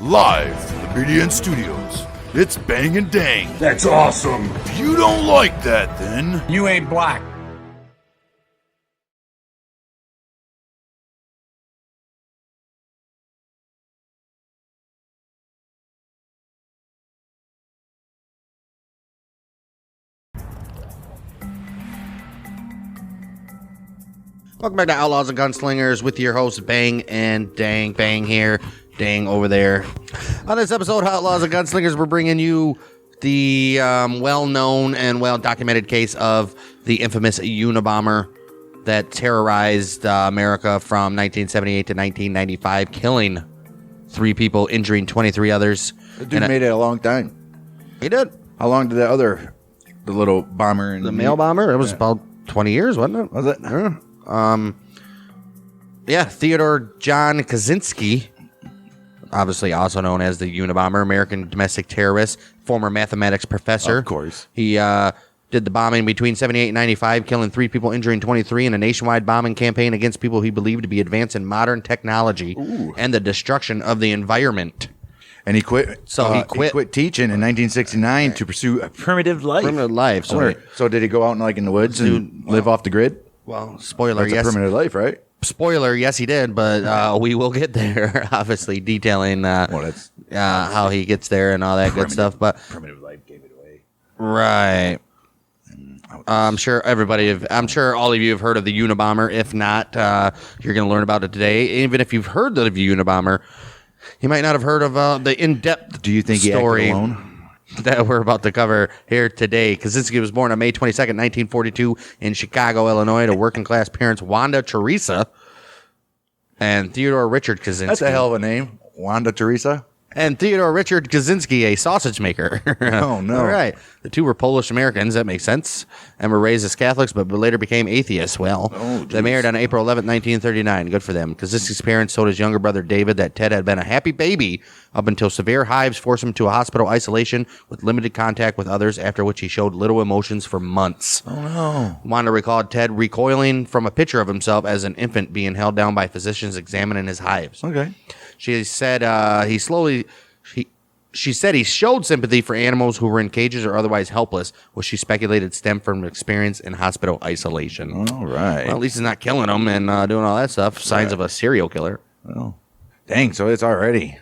Live from the BDN Studios, it's Bang and Dang. That's awesome. If you don't like that, then You ain't black. Welcome back to Outlaws and Gunslingers with your hosts Bang and Dang. Bang here, Dang over there. On this episode of Outlaws and Gunslingers, we're bringing you the well-known and well-documented case of the infamous Unabomber that terrorized America from 1978 to 1995, killing 3 people, injuring 23 others. The dude made it a long time. He did. How long did the little bomber and The mail bomber? It was about 20 years, wasn't it? Was it? Yeah, Theodore John Kaczynski, obviously also known as the Unabomber, American domestic terrorist, former mathematics professor. Of course. He did the bombing between 78 and 95, killing 3 people, injuring 23 in a nationwide bombing campaign against people he believed to be advancing modern technology and the destruction of the environment. And he quit. So he quit teaching in 1969 to pursue a primitive life. Primitive life. So did he go out in the woods and live off the grid? Well, spoiler, That's yes. a primitive life, right? Spoiler, yes, he did, but we will get there, obviously, detailing how he gets there and all that good stuff. But primitive life gave it away. Right. I'm sure all of you have heard of the Unabomber. If not, you're going to learn about it today. Even if you've heard of the Unabomber, you might not have heard of the in-depth Do you think story he acted alone? that we're about to cover here today. Kaczynski was born on May 22nd, 1942 in Chicago, Illinois, to working-class parents Wanda Teresa and Theodore Richard Kaczynski. That's a hell of a name. Wanda Teresa? And Theodore Richard Kaczynski, a sausage maker. Oh, no. All right. The two were Polish Americans. That makes sense. And were raised as Catholics, but later became atheists. Well, they married on April 11th, 1939. Good for them. Kaczynski's parents told his younger brother David that Ted had been a happy baby up until severe hives forced him to a hospital isolation with limited contact with others, after which he showed little emotions for months. Oh, no. Wanda recalled Ted recoiling from a picture of himself as an infant being held down by physicians examining his hives. Okay. She said she said he showed sympathy for animals who were in cages or otherwise helpless, which she speculated stemmed from experience in hospital isolation. All right. Well, at least he's not killing them and doing all that stuff. Signs of a serial killer. Well, dang, so it's already.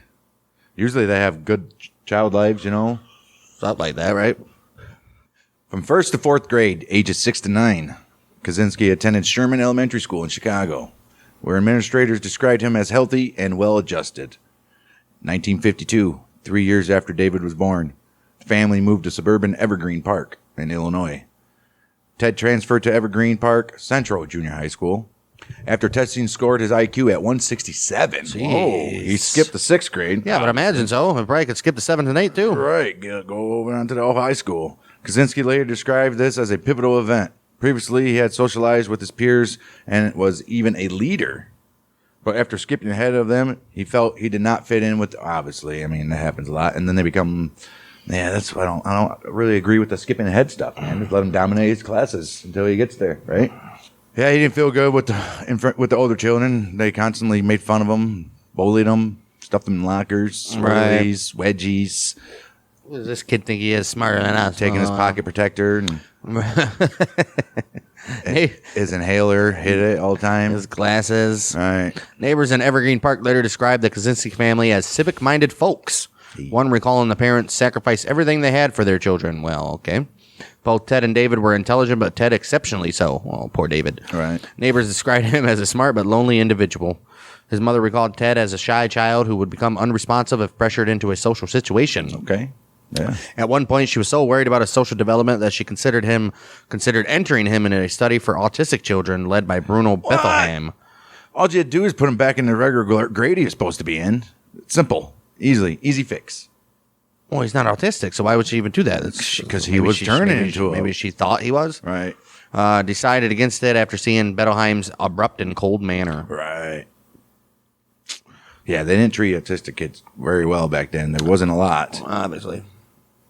Usually they have good child lives, Stuff like that, right? From 1st to 4th grade, ages 6 to 9, Kaczynski attended Sherman Elementary School in Chicago, where administrators described him as healthy and well-adjusted. 1952, 3 years after David was born, the family moved to suburban Evergreen Park in Illinois. Ted transferred to Evergreen Park Central Junior High School. After testing scored his IQ at 167. Whoa, he skipped the 6th grade. Yeah, but imagine so. I probably could skip the 7th and 8th, too. Right, go over onto the high school. Kaczynski later described this as a pivotal event. Previously, he had socialized with his peers and was even a leader. But after skipping ahead of them, he felt he did not fit in with, obviously, that happens a lot. And then they become, that's why I don't really agree with the skipping ahead stuff, man. Just let him dominate his classes until he gets there, right? Yeah, he didn't feel good with the older children. They constantly made fun of him, bullied him, stuffed them in lockers, Smarties, wedgies. What does this kid think he is smarter than us? Taking his pocket protector and his inhaler, hit it all the time. His glasses. All right. Neighbors in Evergreen Park later described the Kaczynski family as civic-minded folks. One recalling the parents sacrificed everything they had for their children. Well, okay. Both Ted and David were intelligent, but Ted exceptionally so. Oh, poor David. Right. Neighbors described him as a smart but lonely individual. His mother recalled Ted as a shy child who would become unresponsive if pressured into a social situation. Okay. Yeah. At one point, she was so worried about his social development that she considered entering him in a study for autistic children led by Bruno Bethlehem. All you had to do is put him back in the regular grade he was supposed to be in. It's simple. Easy fix. Well, he's not autistic, so why would she even do that? Because he was turning into maybe she thought he was. Right. Decided against it after seeing Bettelheim's abrupt and cold manner. Right. Yeah, they didn't treat autistic kids very well back then. There wasn't a lot. Obviously.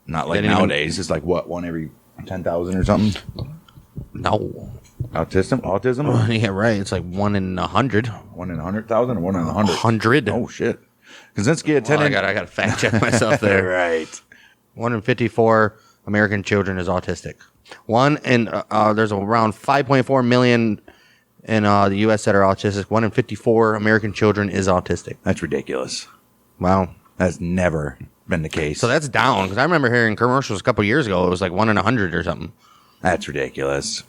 Not like nowadays. It's like, what, one every 10,000 or something? No. Autism? Yeah, right. It's like 1 in 100. 1 in 100,000 or 1 in 100? 100. Oh, shit. Kaczynski Oh, attended. I got to fact check myself there. Right. 1 in 54 American children is autistic. There's around 5.4 million in the U.S. that are autistic. 1 in 54 American children is autistic. That's ridiculous. Wow. That's never been the case. So that's down, because I remember hearing commercials a couple years ago. It was like 1 in 100 or something. That's ridiculous.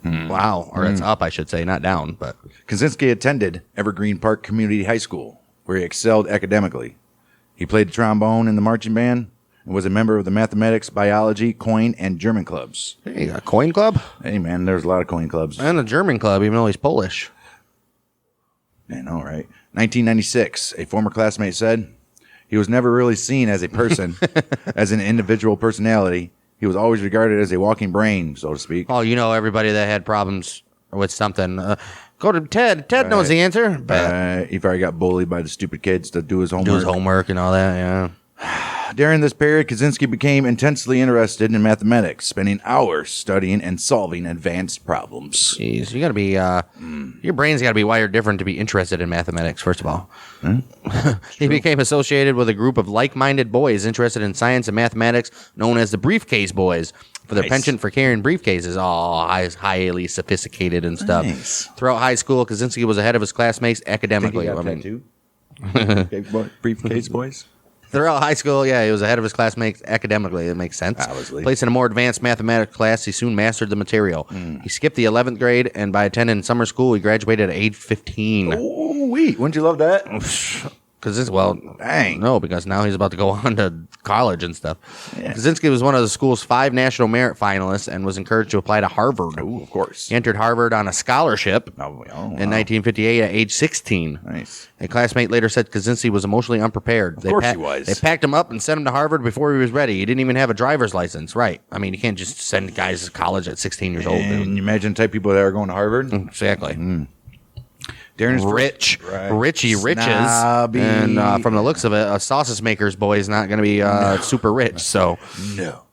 Wow. Or it's up, I should say, not down. But Kaczynski attended Evergreen Park Community High School, where he excelled academically. He played the trombone in the marching band and was a member of the mathematics, biology, coin, and German clubs. hey, you got a coin club? Hey, man, there's a lot of coin clubs. And a German club, even though he's Polish. I know, right? 1996, a former classmate said, he was never really seen as a person, as an individual personality. He was always regarded as a walking brain, so to speak. Oh, you know everybody that had problems with something. Go to Ted. Ted knows the answer. He probably got bullied by the stupid kids to do his homework. Do his homework and all that, yeah. During this period, Kaczynski became intensely interested in mathematics, spending hours studying and solving advanced problems. Jeez, you got to be, your brain's got to be wired different to be interested in mathematics, first of all. He became associated with a group of like-minded boys interested in science and mathematics known as the Briefcase Boys for their Nice. penchant for carrying briefcases. Oh, highly sophisticated and stuff. Nice. Throughout high school, Kaczynski was ahead of his classmates academically. Briefcase boys? Throughout high school, yeah, he was ahead of his classmates academically. It makes sense. Obviously. Placed in a more advanced mathematics class, he soon mastered the material. He skipped the 11th grade, and by attending summer school, he graduated at age 15. Oh, wait. Wouldn't you love that? Dang. No, because now he's about to go on to college and stuff. Yeah. Kaczynski was one of the school's 5 national merit finalists and was encouraged to apply to Harvard. Oh, of course. He entered Harvard on a scholarship wow. in 1958 at age 16. Nice. A classmate later said Kaczynski was emotionally unprepared. Of course he was. They packed him up and sent him to Harvard before he was ready. He didn't even have a driver's license. Right. I mean, you can't just send guys to college at 16 years old. And you imagine the type of people that are going to Harvard? Exactly. During his Richie Riches, Snobby. and from the looks of it, a sausage maker's boy is not going to be super rich. So, No.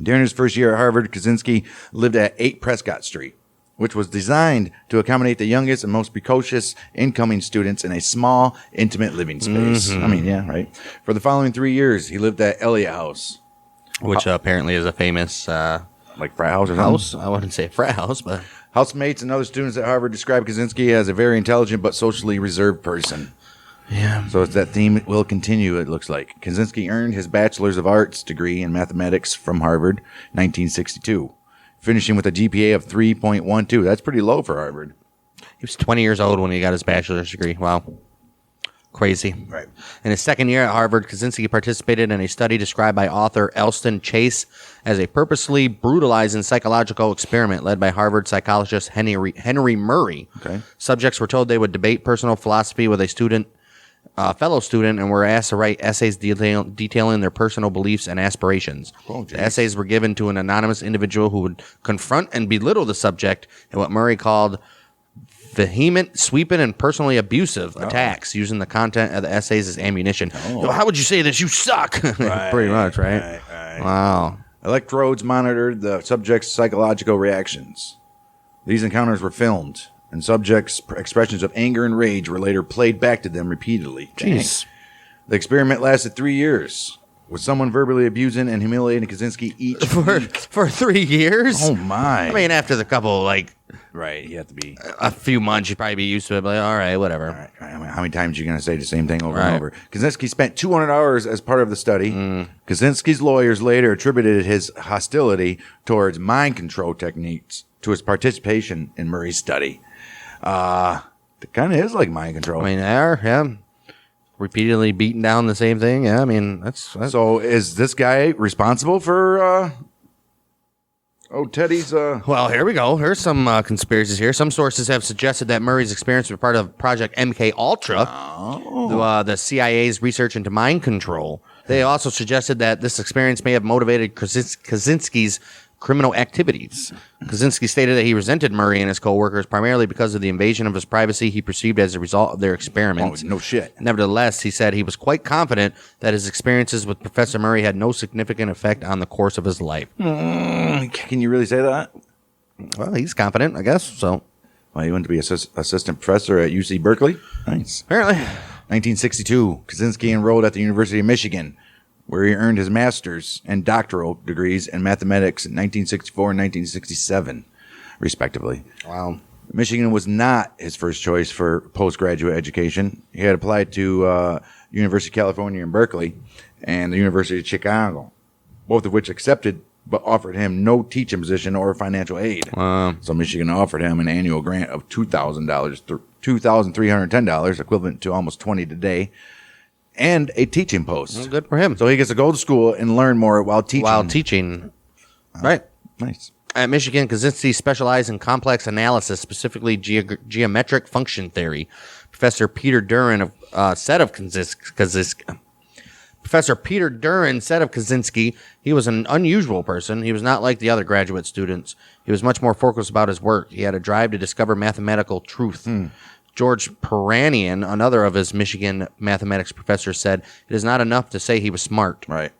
During his first year at Harvard, Kaczynski lived at 8 Prescott Street, which was designed to accommodate the youngest and most precocious incoming students in a small, intimate living space. I mean, yeah, right. For the following 3 years, he lived at Elliott House. which apparently is a famous Like frat house or something? house. I wouldn't say frat house, but Housemates and other students at Harvard described Kaczynski as a very intelligent but socially reserved person. yeah. So it's that theme will continue, it looks like. Kaczynski earned his Bachelor's of Arts degree in mathematics from Harvard, 1962, finishing with a GPA of 3.12. That's pretty low for Harvard. He was 20 years old when he got his bachelor's degree. Wow. Crazy. Right. In his second year at Harvard, Kaczynski participated in a study described by author Elston Chase as a purposely brutalizing psychological experiment led by Harvard psychologist Henry Murray. Okay. Subjects were told they would debate personal philosophy with a fellow student, and were asked to write essays detailing their personal beliefs and aspirations. Oh, the essays were given to an anonymous individual who would confront and belittle the subject in what Murray called vehement, sweeping, and personally abusive attacks, using the content of the essays as ammunition. Yo, how would you say this? You suck. Pretty much, right? Wow. Electrodes monitored the subject's psychological reactions. These encounters were filmed, and subjects' expressions of anger and rage were later played back to them repeatedly. Jeez. Dang. The experiment lasted 3 years, with someone verbally abusing and humiliating Kaczynski each week. For 3 years? Oh, my. I mean, after the couple, Right, you have to be. a few months, you'd probably be used to it. But all right, whatever. All right, I mean, how many times are you going to say the same thing over Right. and over? Kaczynski spent 200 hours as part of the study. Kaczynski's lawyers later attributed his hostility towards mind control techniques to his participation in Murray's study. It kind of is like mind control. I mean, yeah. Repeatedly beating down the same thing. Yeah, I mean, that's So is this guy responsible for Teddy's Well, here we go. Here's some conspiracies here. Some sources have suggested that Murray's experience was part of Project MK Ultra, the CIA's research into mind control. They also suggested that this experience may have motivated Kaczynski's criminal activities. Kaczynski stated that he resented Murray and his co-workers primarily because of the invasion of his privacy he perceived as a result of their experiments. no shit. Nevertheless, he said he was quite confident that his experiences with Professor Murray had no significant effect on the course of his life. Can you really say that? Well, he's confident, I guess. So Well, he went to be assistant professor at UC Berkeley. Nice. apparently, 1962, Kaczynski enrolled at the University of Michigan, where he earned his master's and doctoral degrees in mathematics in 1964 and 1967, respectively. Wow. Michigan was not his first choice for postgraduate education. He had applied to University of California in Berkeley and the University of Chicago, both of which accepted but offered him no teaching position or financial aid. So Michigan offered him an annual grant of $2,310, equivalent to almost $20 today, and a teaching post. Well, good for him. So he gets to go to school and learn more while teaching. Right. Nice. At Michigan, Kaczynski specialized in complex analysis, specifically geometric function theory. Professor Peter Duran said of Kaczynski, he was an unusual person. He was not like the other graduate students. He was much more focused about his work. He had a drive to discover mathematical truth. George Peranian, another of his Michigan mathematics professors, said, "It is not enough to say he was smart." Right.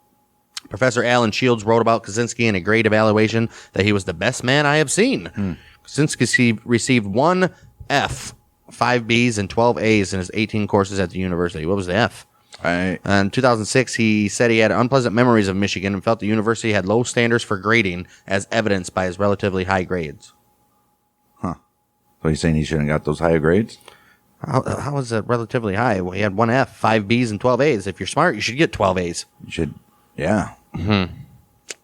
Professor Alan Shields wrote about Kaczynski in a grade evaluation that he was the best man I have seen. Kaczynski received 1 F, 5 Bs, and 12 As in his 18 courses at the university. What was the F? Right. In 2006, he said he had unpleasant memories of Michigan and felt the university had low standards for grading, as evidenced by his relatively high grades. So he's saying he shouldn't have got those higher grades? How is it relatively high? Well, he had 1 F, 5 Bs, and 12 As. If you're smart, you should get 12 As. You should, yeah.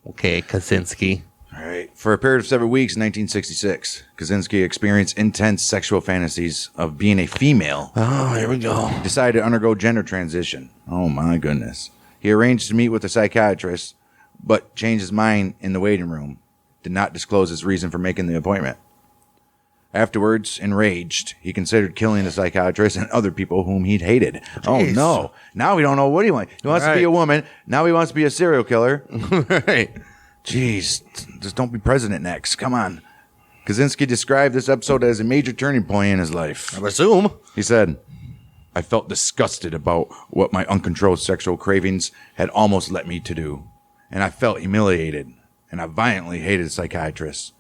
Okay, Kaczynski. All right. For a period of 7 weeks in 1966, Kaczynski experienced intense sexual fantasies of being a female. Oh, here we go. He decided to undergo gender transition. Oh, my goodness. He arranged to meet with a psychiatrist, but changed his mind in the waiting room. Did not disclose his reason for making the appointment. Afterwards, enraged, he considered killing the psychiatrist and other people whom he'd hated. Jeez. Oh, no. Now we don't know what he wants. He wants to be a woman. Now he wants to be a serial killer. Right. Jeez, just don't be president next. Come on. Kaczynski described this episode as a major turning point in his life. I assume. He said, "I felt disgusted about what my uncontrolled sexual cravings had almost led me to do. And I felt humiliated. And I violently hated psychiatrists.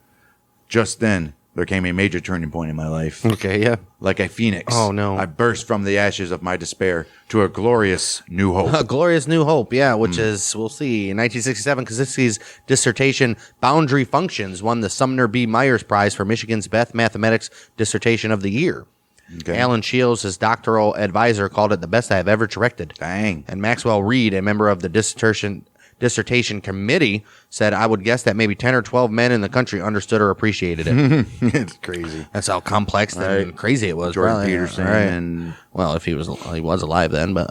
Just then, there came a major turning point in my life. Okay, yeah. Like a phoenix. Oh, no. I burst from the ashes of my despair to a glorious new hope." A glorious new hope, yeah, which is, we'll see. In 1967, Kaczynski's dissertation, Boundary Functions, won the Sumner B. Myers Prize for Michigan's Best Mathematics Dissertation of the Year. Okay. Alan Shields, his doctoral advisor, called it the best I have ever directed. Dang. And Maxwell Reed, a member of the dissertation committee, said, "I would guess that maybe 10 or 12 men in the country understood or appreciated it." It's crazy. That's how complex and crazy it was. Jordan probably. Peterson. Right. And Well, if he was alive then, but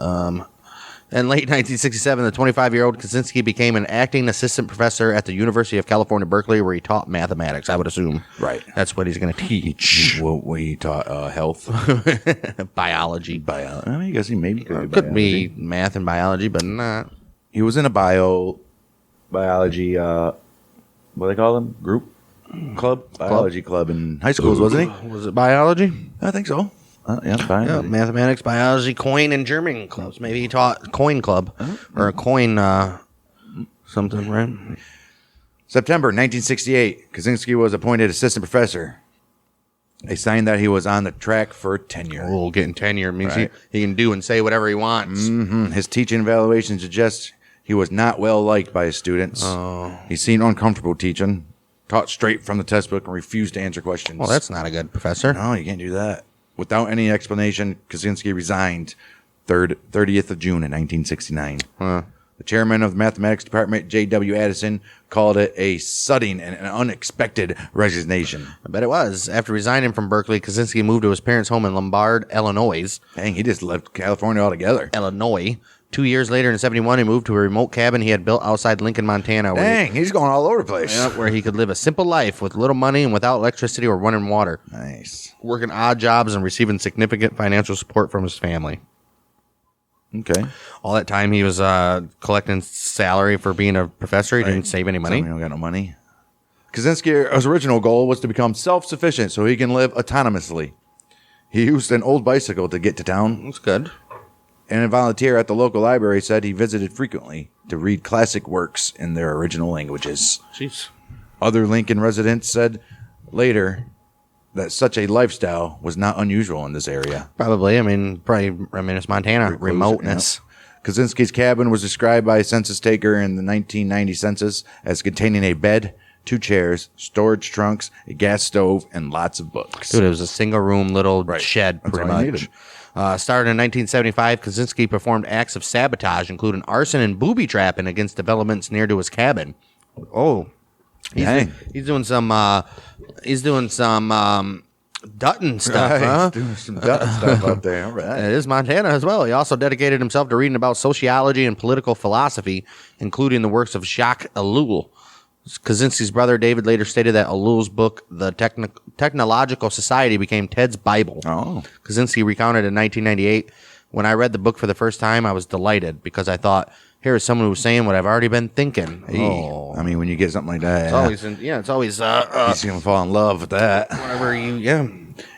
in late 1967, the 25-year-old Kaczynski became an acting assistant professor at the University of California, Berkeley, where he taught mathematics, I would assume. Right. That's what he's going to teach. we taught health. Biology. I mean, I guess he maybe could Could be math and biology, but not. He was in a biology, what do they call them? Group? Club? Biology club in high schools, wasn't he? Was it biology? I think so. Yeah, Yeah, biology. mathematics, biology, coin, and German clubs. Maybe he taught coin club or a coin something, right? September 1968, Kaczynski was appointed assistant professor. A sign that he was on the track for tenure. Oh, getting tenure means Right. he can do and say whatever he wants. His teaching evaluation suggests he was not well liked by his students. He seemed uncomfortable teaching, taught straight from the textbook, and refused to answer questions. Well, that's not a good professor. No, you can't do that. Without any explanation, Kaczynski resigned 30th of June in 1969. The chairman of the mathematics department, J.W. Addison, called it a sudden and an unexpected resignation. I bet it was. After resigning from Berkeley, Kaczynski moved to his parents' home in Lombard, Illinois. Dang, he just left California altogether. 2 years later, in 1971, he moved to a remote cabin he had built outside Lincoln, Montana. Dang, he's going all over the place. Where he could live a simple life with little money and without electricity or running water. Nice. Working odd jobs and receiving significant financial support from his family. Okay. All that time he was collecting salary for being a professor. He didn't save any money. He don't got no money. Kaczynski's original goal was to become self-sufficient so he can live autonomously. He used an old bicycle to get to town. That's good. And a volunteer at the local library said he visited frequently to read classic works in their original languages. Jeez. Other Lincoln residents said later that such a lifestyle was not unusual in this area. Probably. I mean, it's Montana. Recluse, Remoteness. Kaczynski's cabin was described by a census taker in the 1990 census as containing a bed, 2 chairs, storage trunks, a gas stove, and lots of books. Dude, it was a single-room little shed, That's pretty all you much. needed. Started in 1975, Kaczynski performed acts of sabotage, including arson and booby trapping against developments near to his cabin. Oh, he's doing some Dutton stuff, Right, huh? doing some Dutton stuff out there. All right. It is Montana as well. He also dedicated himself to reading about sociology and political philosophy, including the works of Jacques Ellul. Kaczynski's brother David later stated that Ellul's book, The Technological Society, became Ted's Bible. Oh. Kaczynski recounted in 1998, when I read the book for the first time, I was delighted because I thought, here is someone who's saying what I've already been thinking. I mean, when you get something like that, It's always he's going to fall in love with that. whenever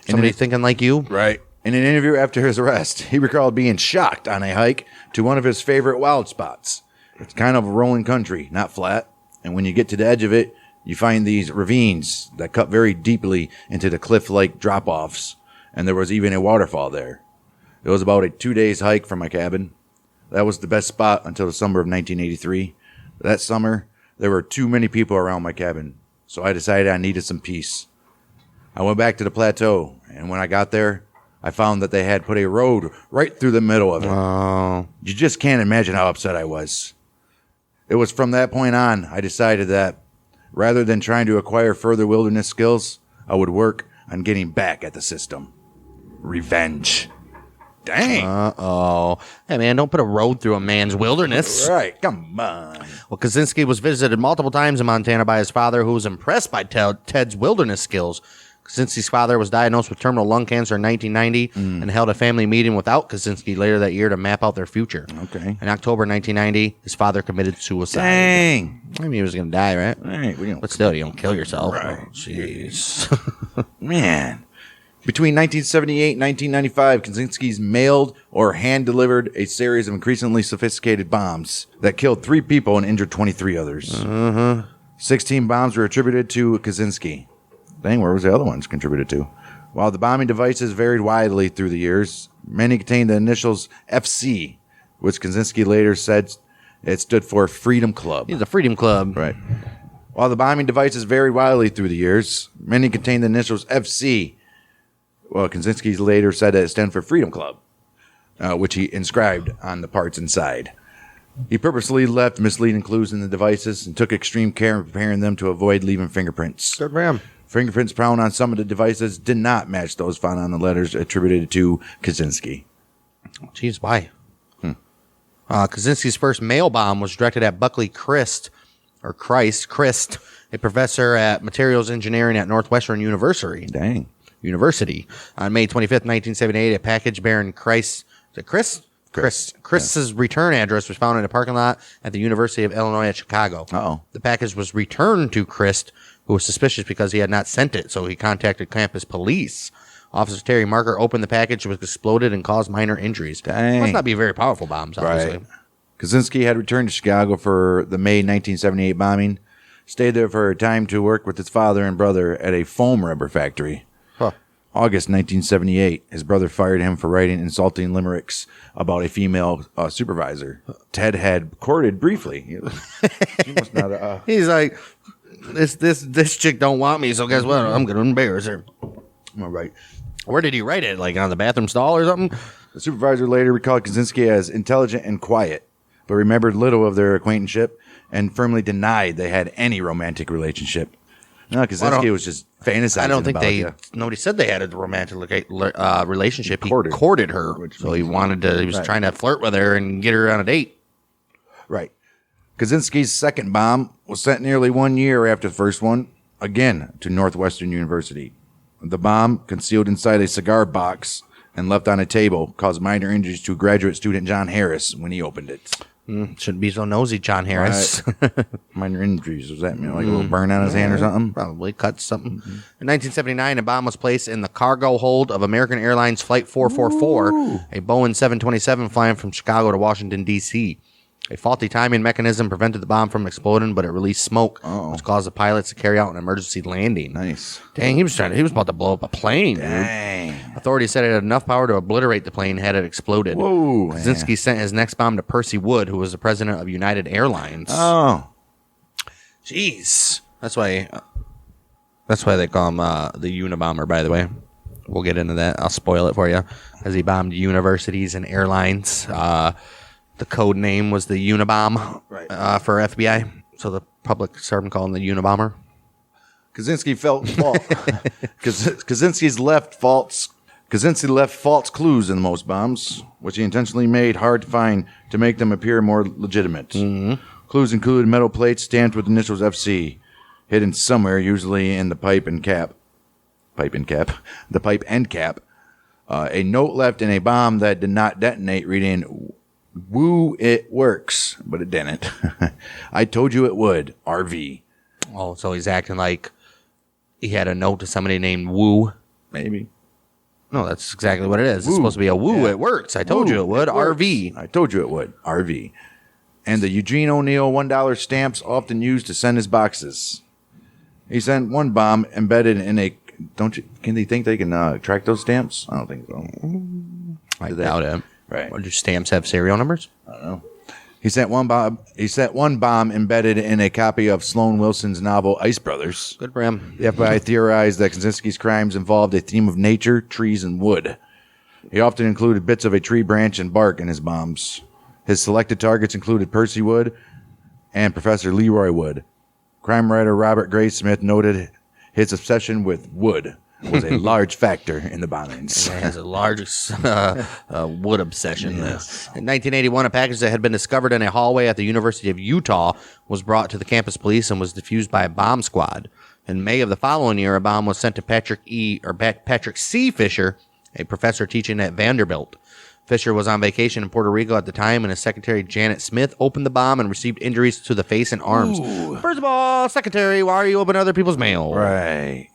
somebody thinking like you. Right. In an interview after his arrest, he recalled being shocked on a hike to one of his favorite wild spots. It's kind of a rolling country, not flat. And when you get to the edge of it, you find these ravines that cut very deeply into the cliff-like drop-offs. And there was even a waterfall there. It was about a 2-day hike from my cabin. That was the best spot until the summer of 1983. That summer, there were too many people around my cabin, so I decided I needed some peace. I went back to the plateau, and when I got there, I found that they had put a road right through the middle of it. Oh. You just can't imagine how upset I was. It was from that point on, I decided that rather than trying to acquire further wilderness skills, I would work on getting back at the system. Revenge. Dang. Uh-oh. Hey, man, don't put a road through a man's wilderness. Right, come on. Well, Kaczynski was visited multiple times in Montana by his father, who was impressed by Ted's wilderness skills. Kaczynski's father was diagnosed with terminal lung cancer in 1990 and held a family meeting without Kaczynski later that year to map out their future. Okay. In October 1990, his father committed suicide. Dang. I mean, he was going to die, right? Right, But still, you don't kill yourself. Right. Oh, jeez. man. Between 1978 and 1995, Kaczynski's mailed or hand-delivered a series of increasingly sophisticated bombs that killed 3 people and injured 23 others. 16 bombs were attributed to Kaczynski. Dang, where was the other ones contributed to? While the bombing devices varied widely through the years, many contained the initials FC, which Kaczynski later said it stood for Freedom Club. He's a Freedom Club. Right. While the bombing devices varied widely through the years, many contained the initials FC. Well, Kaczynski later said that it stood for Freedom Club, which he inscribed on the parts inside. He purposely left misleading clues in the devices and took extreme care in preparing them to avoid leaving fingerprints. Good for him. Fingerprints found on some of the devices did not match those found on the letters attributed to Kaczynski. Jeez, why? Kaczynski's first mail bomb was directed at Buckley Christ, a professor at materials engineering at Northwestern University. Dang. On May 25th, 1978, a package bearing Christ's return address was found in a parking lot at the University of Illinois at Chicago. Uh-oh. The package was returned to Christ, who was suspicious because he had not sent it, so he contacted campus police. Officer Terry Marker opened the package, which exploded and caused minor injuries. Dang. Must not be very powerful bombs, obviously. Right. Kaczynski had returned to Chicago for the May 1978 bombing, stayed there for a time to work with his father and brother at a foam rubber factory. Huh. August 1978, his brother fired him for writing insulting limericks about a female supervisor. Ted had courted briefly. She must not. He's like, this chick don't want me, so guess what? I'm going to embarrass her. All right. Where did he write it? Like on the bathroom stall or something? The supervisor later recalled Kaczynski as intelligent and quiet, but remembered little of their acquaintanceship and firmly denied they had any romantic relationship. No, Kaczynski was just fantasizing. I don't think about nobody said they had a romantic relationship. He Courted. courted her, so he was trying to flirt with her and get her on a date. Right. Kaczynski's second bomb was sent nearly 1 year after the first one, again to Northwestern University. The bomb, concealed inside a cigar box and left on a table, caused minor injuries to graduate student John Harris when he opened it. Shouldn't be so nosy, John Harris. Right. Minor injuries. Does that mean like a little burn on his hand or something? Probably cut something. In 1979, a bomb was placed in the cargo hold of American Airlines Flight 444, a Boeing 727 flying from Chicago to Washington, D.C. A faulty timing mechanism prevented the bomb from exploding, but it released smoke, which caused the pilots to carry out an emergency landing. Nice. Dang, he was about to blow up a plane, Dang. dude. Authorities said it had enough power to obliterate the plane had it exploded. Whoa. Kaczynski sent his next bomb to Percy Wood, who was the president of United Airlines. Oh. Jeez. That's why they call him the Unabomber, by the way. We'll get into that. I'll spoil it for you. As he bombed universities and airlines. The code name was the Unabomb for FBI. So the public started calling him the Unabomber. Kaczynski felt fault. Kaczynski left false clues in most bombs, which he intentionally made hard to find to make them appear more legitimate. Mm-hmm. Clues included metal plates stamped with initials FC, hidden somewhere, usually in the pipe and cap. The pipe end cap. A note left in a bomb that did not detonate, reading, "Woo, it works," but it didn't. "I told you it would. RV." Oh, so he's acting like he had a note to somebody named Woo. Maybe. No, that's exactly what it is. Woo. It's supposed to be a woo. Yeah. It works. I told you it would. RV. I told you it would. RV. And the Eugene O'Neill $1 stamps often used to send his boxes. He sent one bomb embedded in a. Can they think they can track those stamps? I don't think so. I doubt it. Right. Or do stamps have serial numbers? I don't know. He sent one bomb embedded in a copy of Sloan Wilson's novel Ice Brothers. Good for him. The FBI theorized that Kaczynski's crimes involved a theme of nature, trees, and wood. He often included bits of a tree branch and bark in his bombs. His selected targets included Percy Wood and Professor Leroy Wood. Crime writer Robert Graysmith noted his obsession with wood was a large factor in the bombings. He has a large wood obsession. Yes. In 1981, a package that had been discovered in a hallway at the University of Utah was brought to the campus police and was defused by a bomb squad. In May of the following year, a bomb was sent to Patrick C. Fisher, a professor teaching at Vanderbilt. Fisher was on vacation in Puerto Rico at the time, and his secretary, Janet Smith, opened the bomb and received injuries to the face and arms. Ooh. First of all, secretary, why are you opening other people's mail? Right.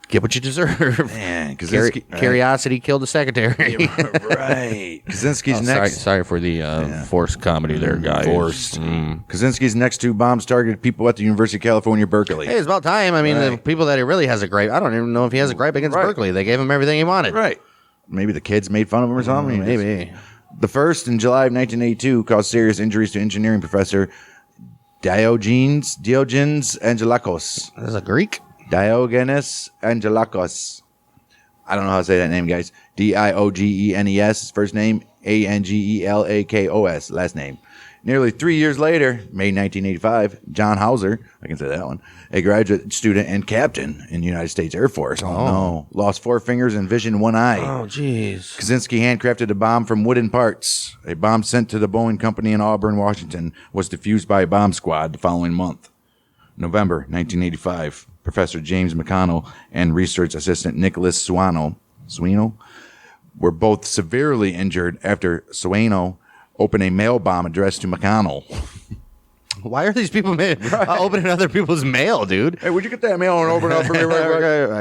Get what you deserve. Man, Curiosity killed the secretary. Right. Kaczynski's next. Sorry for the forced comedy there, guys. Forced. Kaczynski's next two bombs targeted people at the University of California, Berkeley. Hey, it's about time. I mean, the people that he really has a gripe. I don't even know if he has a gripe against Berkeley. They gave him everything he wanted. Right. Maybe the kids made fun of him or something. Maybe. The first, in July of 1982, caused serious injuries to engineering professor Diogenes Angelakos. Is that Greek? Diogenes Angelakos. I don't know how to say that name, guys. Diogenes, his first name. Angelakos, last name. Nearly 3 years later, May 1985, John Hauser, I can say that one, a graduate student and captain in the United States Air Force. Oh, no. Lost 4 fingers and vision in one eye. Oh, jeez. Kaczynski handcrafted a bomb from wooden parts. A bomb sent to the Boeing Company in Auburn, Washington, was defused by a bomb squad the following month. November 1985, Professor James McConnell and research assistant Nicholas Sueno were both severely injured after Sueno opened a mail bomb addressed to McConnell. Why are these people opening other people's mail, dude? Hey, would you get that mail and open it up for me?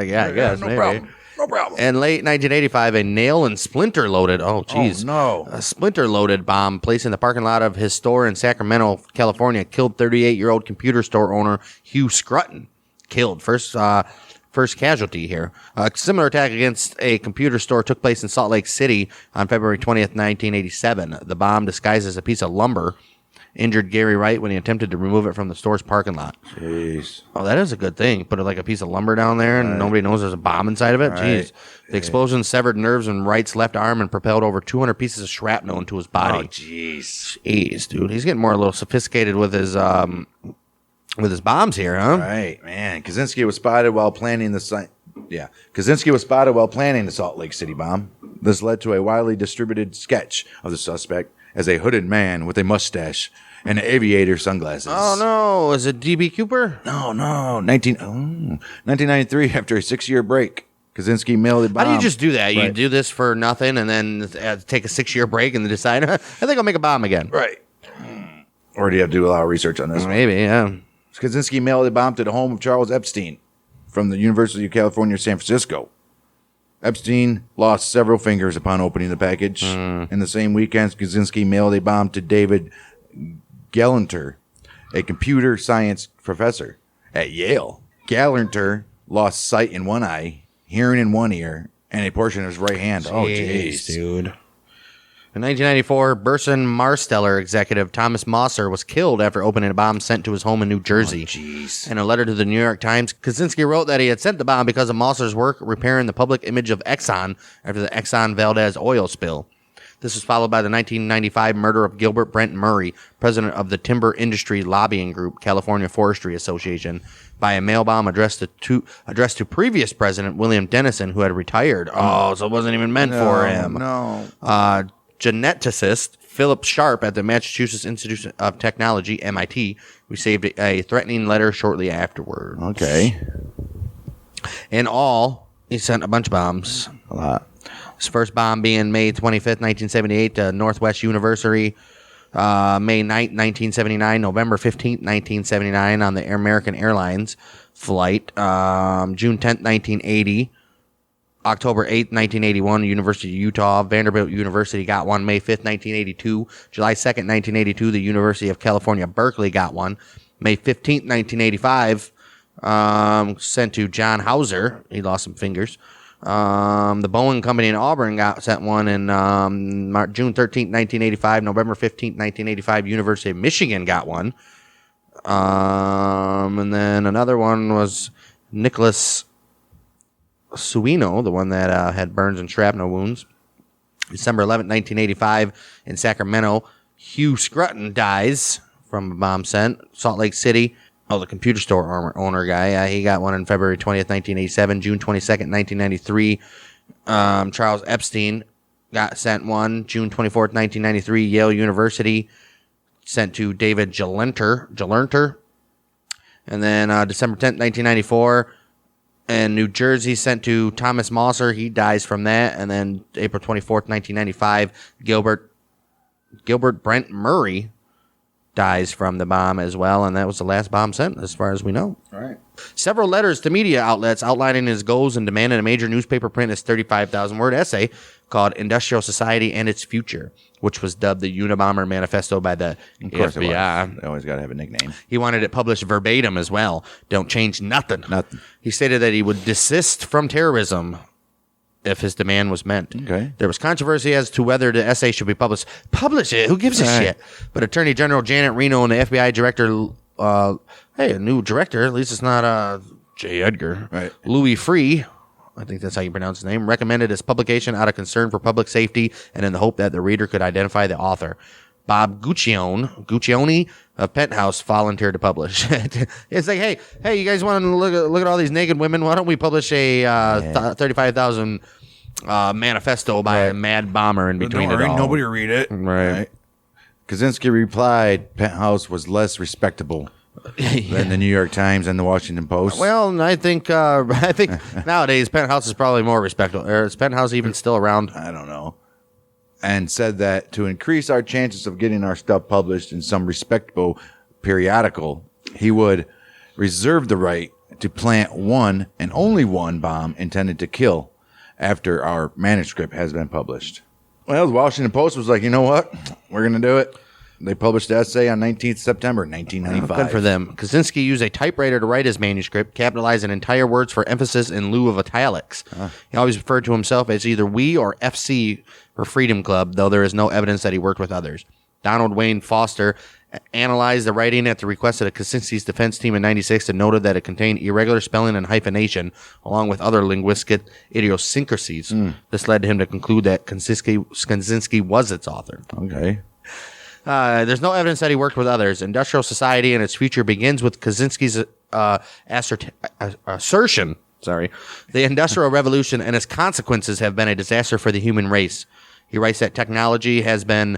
Yeah, I guess. No maybe. problem. No problem. In late 1985, a nail and splinter loaded. Oh, jeez. Oh, no. A splinter loaded bomb placed in the parking lot of his store in Sacramento, California, killed 38-year-old computer store owner Hugh Scruton. Killed. First casualty here. A similar attack against a computer store took place in Salt Lake City on February 20th, 1987. The bomb, disguised as a piece of lumber, injured Gary Wright when he attempted to remove it from the store's parking lot. Jeez. Oh, that is a good thing. Put like a piece of lumber down there and nobody knows there's a bomb inside of it. Right. Jeez. The explosion severed nerves in Wright's left arm and propelled over 200 pieces of shrapnel into his body. Oh, jeez. Jeez, dude. He's getting more a little sophisticated with his bombs here, huh? Right, man. Kaczynski was spotted while planning the Salt Lake City bomb. This led to a widely distributed sketch of the suspect as a hooded man with a mustache and aviator sunglasses. Oh, no. Is it D.B. Cooper? No. 1993, after a 6-year break, Kaczynski mailed a bomb. How do you just do that? Right. You do this for nothing and then take a 6-year break and then decide, I think I'll make a bomb again. Right. Or do you have to do a lot of research on this? Maybe, yeah. Kaczynski mailed a bomb to the home of Charles Epstein from the University of California, San Francisco. Epstein lost several fingers upon opening the package. In the same weekend, Kaczynski mailed a bomb to David Gallanter, a computer science professor at Yale. Gallanter lost sight in one eye, hearing in one ear, and a portion of his right hand. Oh, jeez, dude. In 1994, Burson Marsteller executive Thomas Mosser was killed after opening a bomb sent to his home in New Jersey. In a letter to the New York Times, Kaczynski wrote that he had sent the bomb because of Mosser's work repairing the public image of Exxon after the Exxon Valdez oil spill. This was followed by the 1995 murder of Gilbert Brent Murray, president of the Timber Industry Lobbying Group, California Forestry Association, by a mail bomb addressed to previous president William Dennison, who had retired. Oh, so it wasn't even meant for him. Geneticist Philip Sharp at the Massachusetts Institute of Technology, MIT, received a threatening letter shortly afterward. Okay. In all, he sent a bunch of bombs. A lot. His first bomb being May 25th, 1978 to Northwest University. May 9th, 1979, November 15th, 1979 on the American Airlines flight. June 10th, 1980. October 8th, 1981, University of Utah. Vanderbilt University got one. May 5th, 1982. July 2nd, 1982, the University of California, Berkeley got one. May 15th, 1985, sent to John Hauser. He lost some fingers. The Boeing Company in Auburn sent one in June 13th, 1985. November 15th, 1985, University of Michigan got one. And then another one was Nicholas Suino, the one that had burns and shrapnel wounds. December 11th, 1985, in Sacramento, Hugh Scruton dies from a bomb sent. Salt Lake City, the computer store owner guy, he got one on February 20th, 1987. June 22nd, 1993, Charles Epstein got sent one. June 24th, 1993, Yale University sent to David Gelernter. And then December 10th, 1994, and New Jersey sent to Thomas Mosser. He dies from that. And then April 24th, 1995, Gilbert Brent Murray dies from the bomb as well. And that was the last bomb sent, as far as we know. All right. Several letters to media outlets outlining his goals and demanding a major newspaper print his 35,000-word essay called Industrial Society and Its Future, which was dubbed the Unabomber Manifesto by the FBI. They always got to have a nickname. He wanted it published verbatim as well. Don't change nothing. He stated that he would desist from terrorism if his demand was met. Okay. There was controversy as to whether the essay should be published. Publish it. Who gives a shit? But Attorney General Janet Reno and the FBI director, a new director, at least it's not J. Edgar. Right. Louis Free, I think that's how you pronounce his name, recommended his publication out of concern for public safety and in the hope that the reader could identify the author. Bob Guccione of Penthouse volunteered to publish. It's like, hey, you guys want to look at all these naked women? Why don't we publish a 35,000 manifesto by a mad bomber in between it all? Nobody will read it. Right. Kaczynski replied, Penthouse was less respectable than the New York Times and the Washington Post. Well, I think nowadays Penthouse is probably more respectable. Is Penthouse even still around? I don't know. And said that to increase our chances of getting our stuff published in some respectable periodical, he would reserve the right to plant one and only one bomb intended to kill after our manuscript has been published. Well, the Washington Post was like, you know what? We're going to do it. They published the essay on 19th September 1995. Good for them. Kaczynski used a typewriter to write his manuscript, capitalizing entire words for emphasis in lieu of italics. He always referred to himself as either we or FC for Freedom Club, though there is no evidence that he worked with others. Donald Wayne Foster analyzed the writing at the request of the Kaczynski's defense team in 96 and noted that it contained irregular spelling and hyphenation, along with other linguistic idiosyncrasies. This led him to conclude that Kaczynski was its author. Okay. There's no evidence that he worked with others. Industrial Society and Its Future begins with Kaczynski's assertion. The Industrial Revolution and its consequences have been a disaster for the human race. He writes that technology has been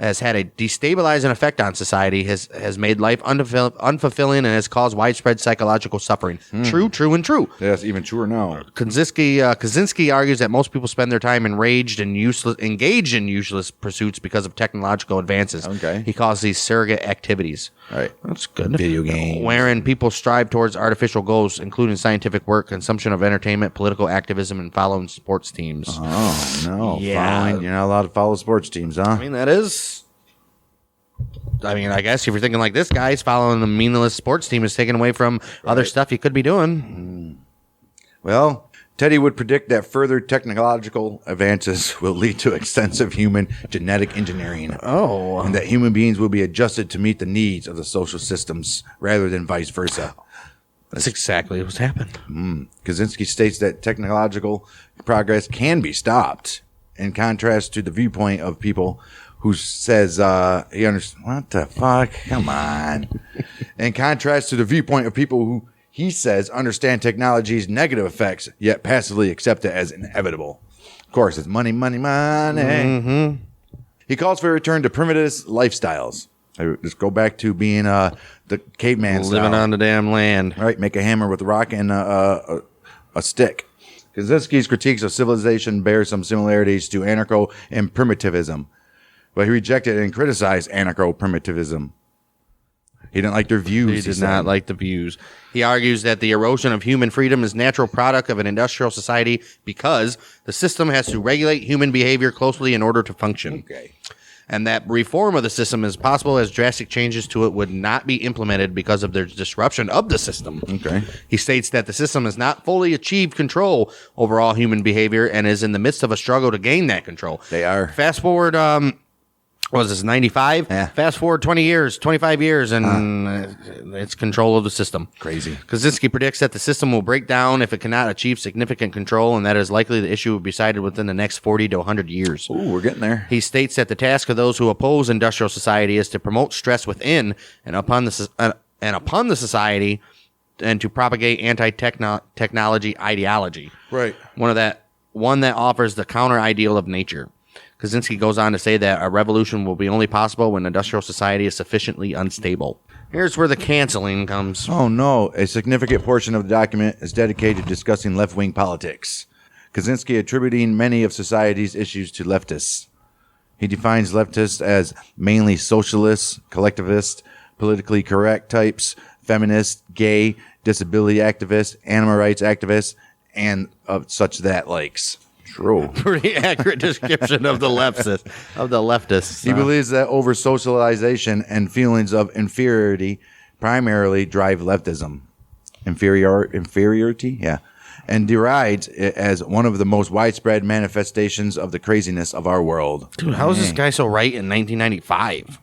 has had a destabilizing effect on society, has made life unfulfilling, and has caused widespread psychological suffering. True, and true. Yes, even truer now. Kaczynski argues that most people spend their time engaged in useless pursuits because of technological advances. Okay. He calls these surrogate activities. Right. That's good. Video games. Wherein people strive towards artificial goals, including scientific work, consumption of entertainment, political activism, and following sports teams. Oh, no. Yeah. You're not allowed to follow sports teams, huh? I mean, I guess if you're thinking like this guy's following a meaningless sports team is taken away from other stuff you could be doing. Well, Teddy would predict that further technological advances will lead to extensive human genetic engineering. Oh. And that human beings will be adjusted to meet the needs of the social systems rather than vice versa. That's exactly what's happened. Kaczynski states that technological progress can be stopped, in contrast to the viewpoint of people who says he understands. What the fuck? Come on. In contrast to the viewpoint of people who he says understand technology's negative effects, yet passively accept it as inevitable. Of course, it's money, money, money. Mm-hmm. He calls for a return to primitive lifestyles. Just go back to being the caveman Living style. on the damn land. Right, make a hammer with a rock and a stick. Kaczynski's critiques of civilization bear some similarities to anarcho and primitivism, but he rejected and criticized anarcho-primitivism. He didn't like their views. He did not like the views. He argues that the erosion of human freedom is a natural product of an industrial society because the system has to regulate human behavior closely in order to function. Okay. And that reform of the system is possible as drastic changes to it would not be implemented because of their disruption of the system. Okay. He states that the system has not fully achieved control over all human behavior and is in the midst of a struggle to gain that control. They are. Fast forward, what was this, 95? Yeah. Fast forward 20 years, 25 years, and it's control of the system. Crazy. Kaczynski predicts that the system will break down if it cannot achieve significant control, and that is likely the issue will be decided within the next 40 to 100 years. Ooh, we're getting there. He states that the task of those who oppose industrial society is to promote stress within and upon the society and to propagate anti-technology ideology. Right. One that offers the counter-ideal of nature. Kaczynski goes on to say that a revolution will be only possible when industrial society is sufficiently unstable. Here's where the canceling comes. Oh, no. A significant portion of the document is dedicated to discussing left-wing politics. Kaczynski attributing many of society's issues to leftists. He defines leftists as mainly socialists, collectivists, politically correct types, feminists, gay, disability activists, animal rights activists, and of such that likes. True. Pretty accurate description of the leftists. He believes that over-socialization and feelings of inferiority primarily drive leftism. Inferiority? Yeah. And derides it as one of the most widespread manifestations of the craziness of our world. Dude, how is this guy so right in 1995?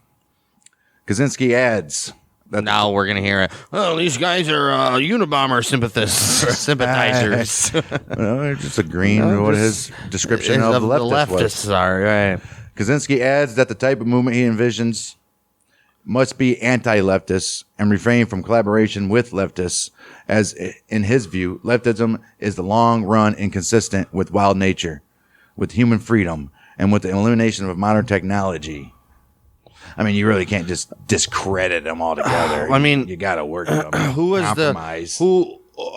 Kaczynski adds... Now we're going to hear it. Oh, these guys are Unabomber sympathizers. Well, they're just agreeing with what his description of the leftists are. Right. Kaczynski adds that the type of movement he envisions must be anti-leftist and refrain from collaboration with leftists, as in his view, leftism is the long run inconsistent with wild nature, with human freedom, and with the elimination of modern technology. I mean, you really can't just discredit them altogether. I mean, you got to work with them. Who is compromise.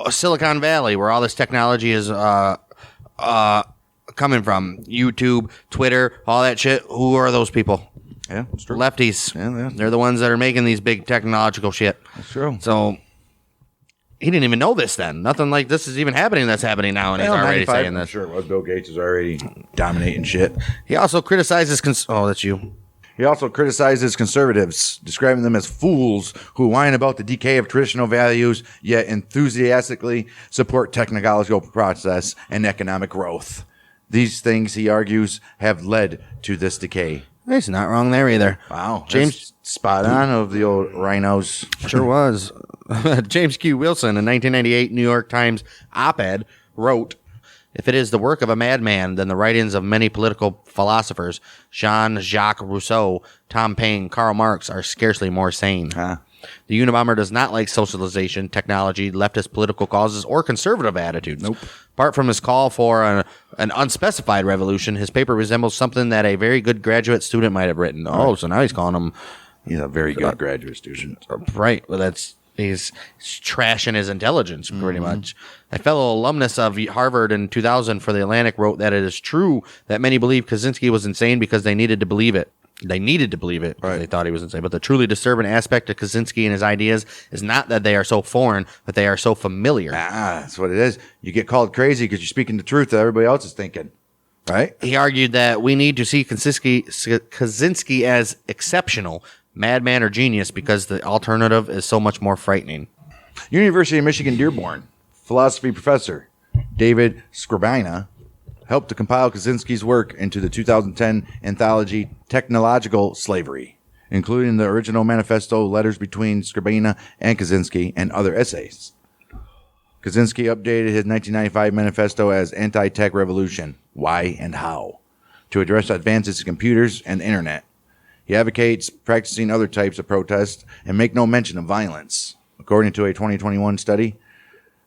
Silicon Valley, where all this technology is coming from? YouTube, Twitter, all that shit. Who are those people? Yeah, it's true. Lefties. Yeah. They're the ones that are making these big technological shit. That's true. So he didn't even know this then. Nothing like this is even happening that's happening now, and he's already saying this. Sure, it was. Bill Gates is already dominating shit. He also criticizes... that's you. He also criticizes conservatives, describing them as fools who whine about the decay of traditional values, yet enthusiastically support technological process and economic growth. These things, he argues, have led to this decay. He's not wrong there either. Wow. James, spot on of the old rhinos. Sure was. James Q. Wilson, a 1998 New York Times op-ed, wrote, "If it is the work of a madman, then the writings of many political philosophers, Jean-Jacques Rousseau, Tom Paine, Karl Marx, are scarcely more sane. Huh. The Unabomber does not like socialization, technology, leftist political causes, or conservative attitudes. Nope. Apart from his call for an an unspecified revolution. His paper resembles something that a very good graduate student might have written. Oh, so now he's calling him. He's a very good graduate student. Right. Well, he's trashing his intelligence pretty much. A fellow alumnus of Harvard in 2000 for The Atlantic wrote that it is true that many believe Kaczynski was insane because they needed to believe it. They needed to believe it because they thought he was insane. But the truly disturbing aspect of Kaczynski and his ideas is not that they are so foreign, but they are so familiar. That's what it is. You get called crazy because you're speaking the truth that everybody else is thinking. Right? He argued that we need to see Kaczynski as exceptional, madman, or genius because the alternative is so much more frightening. University of Michigan Dearborn philosophy professor David Scribina helped to compile Kaczynski's work into the 2010 anthology Technological Slavery, including the original manifesto, letters between Scribina and Kaczynski, and other essays. Kaczynski updated his 1995 manifesto as Anti-Tech Revolution, Why and How, to address advances in computers and the internet. He advocates practicing other types of protest and make no mention of violence. According to a 2021 study,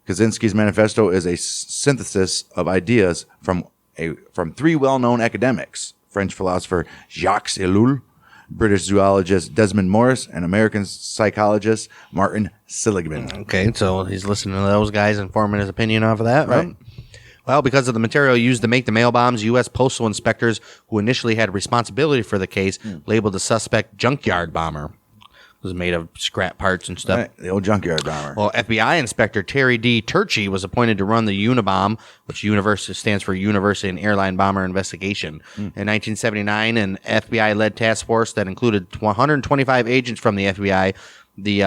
Kaczynski's manifesto is a synthesis of ideas from three well-known academics: French philosopher Jacques Ellul, British zoologist Desmond Morris, and American psychologist Martin Seligman. Okay, so he's listening to those guys and forming his opinion off of that, right? Well, because of the material used to make the mail bombs, U.S. postal inspectors who initially had responsibility for the case labeled the suspect junkyard bomber. It was made of scrap parts and stuff. Right, the old junkyard bomber. Well, FBI Inspector Terry D. Turchi was appointed to run the Unabomber, which stands for University and Airline Bomber Investigation. In 1979, an FBI-led task force that included 125 agents from the FBI, the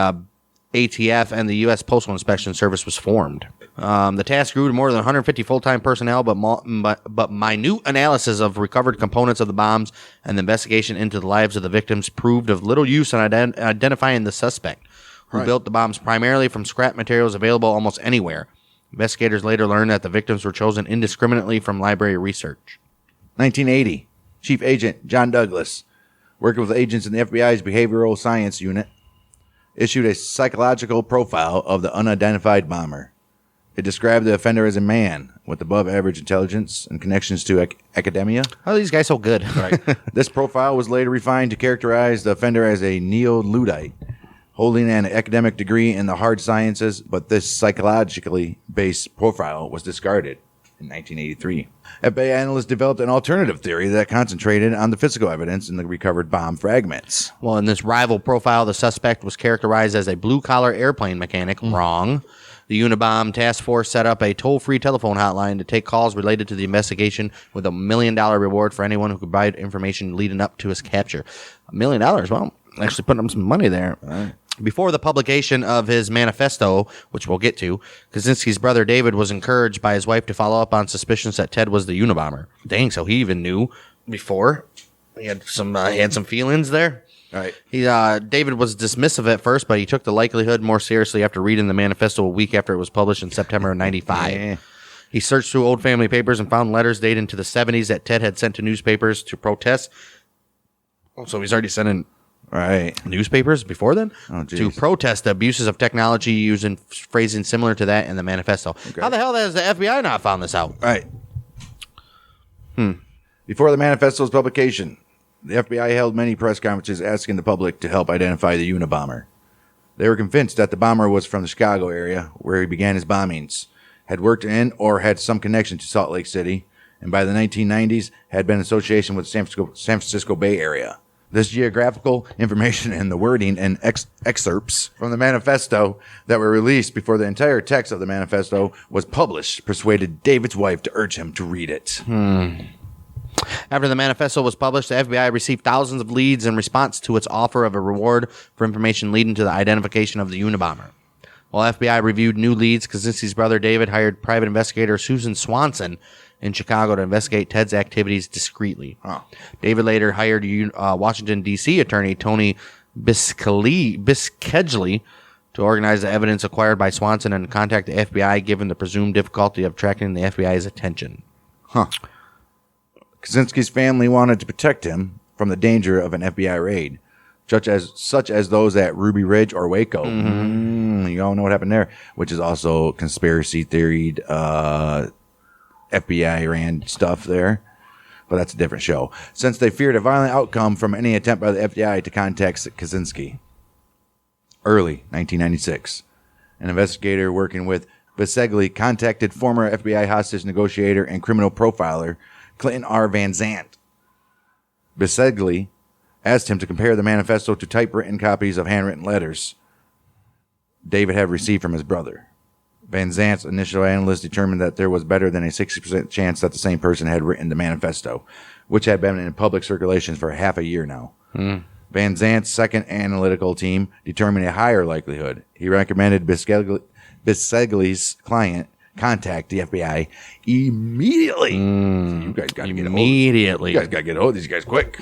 ATF, and the U.S. Postal Inspection Service was formed. The task grew to more than 150 full-time personnel, but minute analysis of recovered components of the bombs and the investigation into the lives of the victims proved of little use in identifying the suspect, who built the bombs primarily from scrap materials available almost anywhere. Investigators later learned that the victims were chosen indiscriminately from library research. 1980, Chief Agent John Douglas, working with agents in the FBI's Behavioral Science Unit, issued a psychological profile of the unidentified bomber. It described the offender as a man with above-average intelligence and connections to academia. How are these guys so good? Right. This profile was later refined to characterize the offender as a neo-Luddite, holding an academic degree in the hard sciences, but this psychologically based profile was discarded in 1983. FBI analysts developed an alternative theory that concentrated on the physical evidence in the recovered bomb fragments. Well, in this rival profile, the suspect was characterized as a blue-collar airplane mechanic. Wrong. The Unabomber task force set up a toll-free telephone hotline to take calls related to the investigation with $1 million reward for anyone who could provide information leading up to his capture. $1 million? Well, actually putting up some money there. Right. Before the publication of his manifesto, which we'll get to, Kaczynski's brother David was encouraged by his wife to follow up on suspicions that Ted was the Unabomber. Dang, so he even knew before. He had some feelings there. Right. David was dismissive at first, but he took the likelihood more seriously after reading the manifesto a week after it was published in September of 95. Yeah. He searched through old family papers and found letters dated into the 70s that Ted had sent to newspapers to protest. Oh, so he's already sending newspapers before then to protest the abuses of technology, using phrasing similar to that in the manifesto. Okay. How the hell has the FBI not found this out? Right. Before the manifesto's publication, the FBI held many press conferences asking the public to help identify the Unabomber. They were convinced that the bomber was from the Chicago area, where he began his bombings, had worked in or had some connection to Salt Lake City, and by the 1990s had been in association with the San Francisco Bay Area. This geographical information and the wording and excerpts from the manifesto that were released before the entire text of the manifesto was published persuaded David's wife to urge him to read it. After the manifesto was published, the FBI received thousands of leads in response to its offer of a reward for information leading to the identification of the Unabomber. While FBI reviewed new leads, Kaczynski's brother David hired private investigator Susan Swanson in Chicago to investigate Ted's activities discreetly. David later hired Washington, D.C. attorney Tony Biskedgley to organize the evidence acquired by Swanson and contact the FBI, given the presumed difficulty of attracting the FBI's attention. Kaczynski's family wanted to protect him from the danger of an FBI raid, such as those at Ruby Ridge or Waco. You all know what happened there, which is also conspiracy theoried FBI ran stuff there. But that's a different show. Since they feared a violent outcome from any attempt by the FBI to contact Kaczynski. Early 1996, an investigator working with Bisegli contacted former FBI hostage negotiator and criminal profiler Clinton R. Van Zandt. Bisegli asked him to compare the manifesto to typewritten copies of handwritten letters David had received from his brother. Van Zandt's initial analysis determined that there was better than a 60% chance that the same person had written the manifesto, which had been in public circulation for half a year now. Van Zandt's second analytical team determined a higher likelihood. He recommended Bisegli's client contact the FBI immediately. You guys got to get immediately. You guys got to get hold of these guys quick.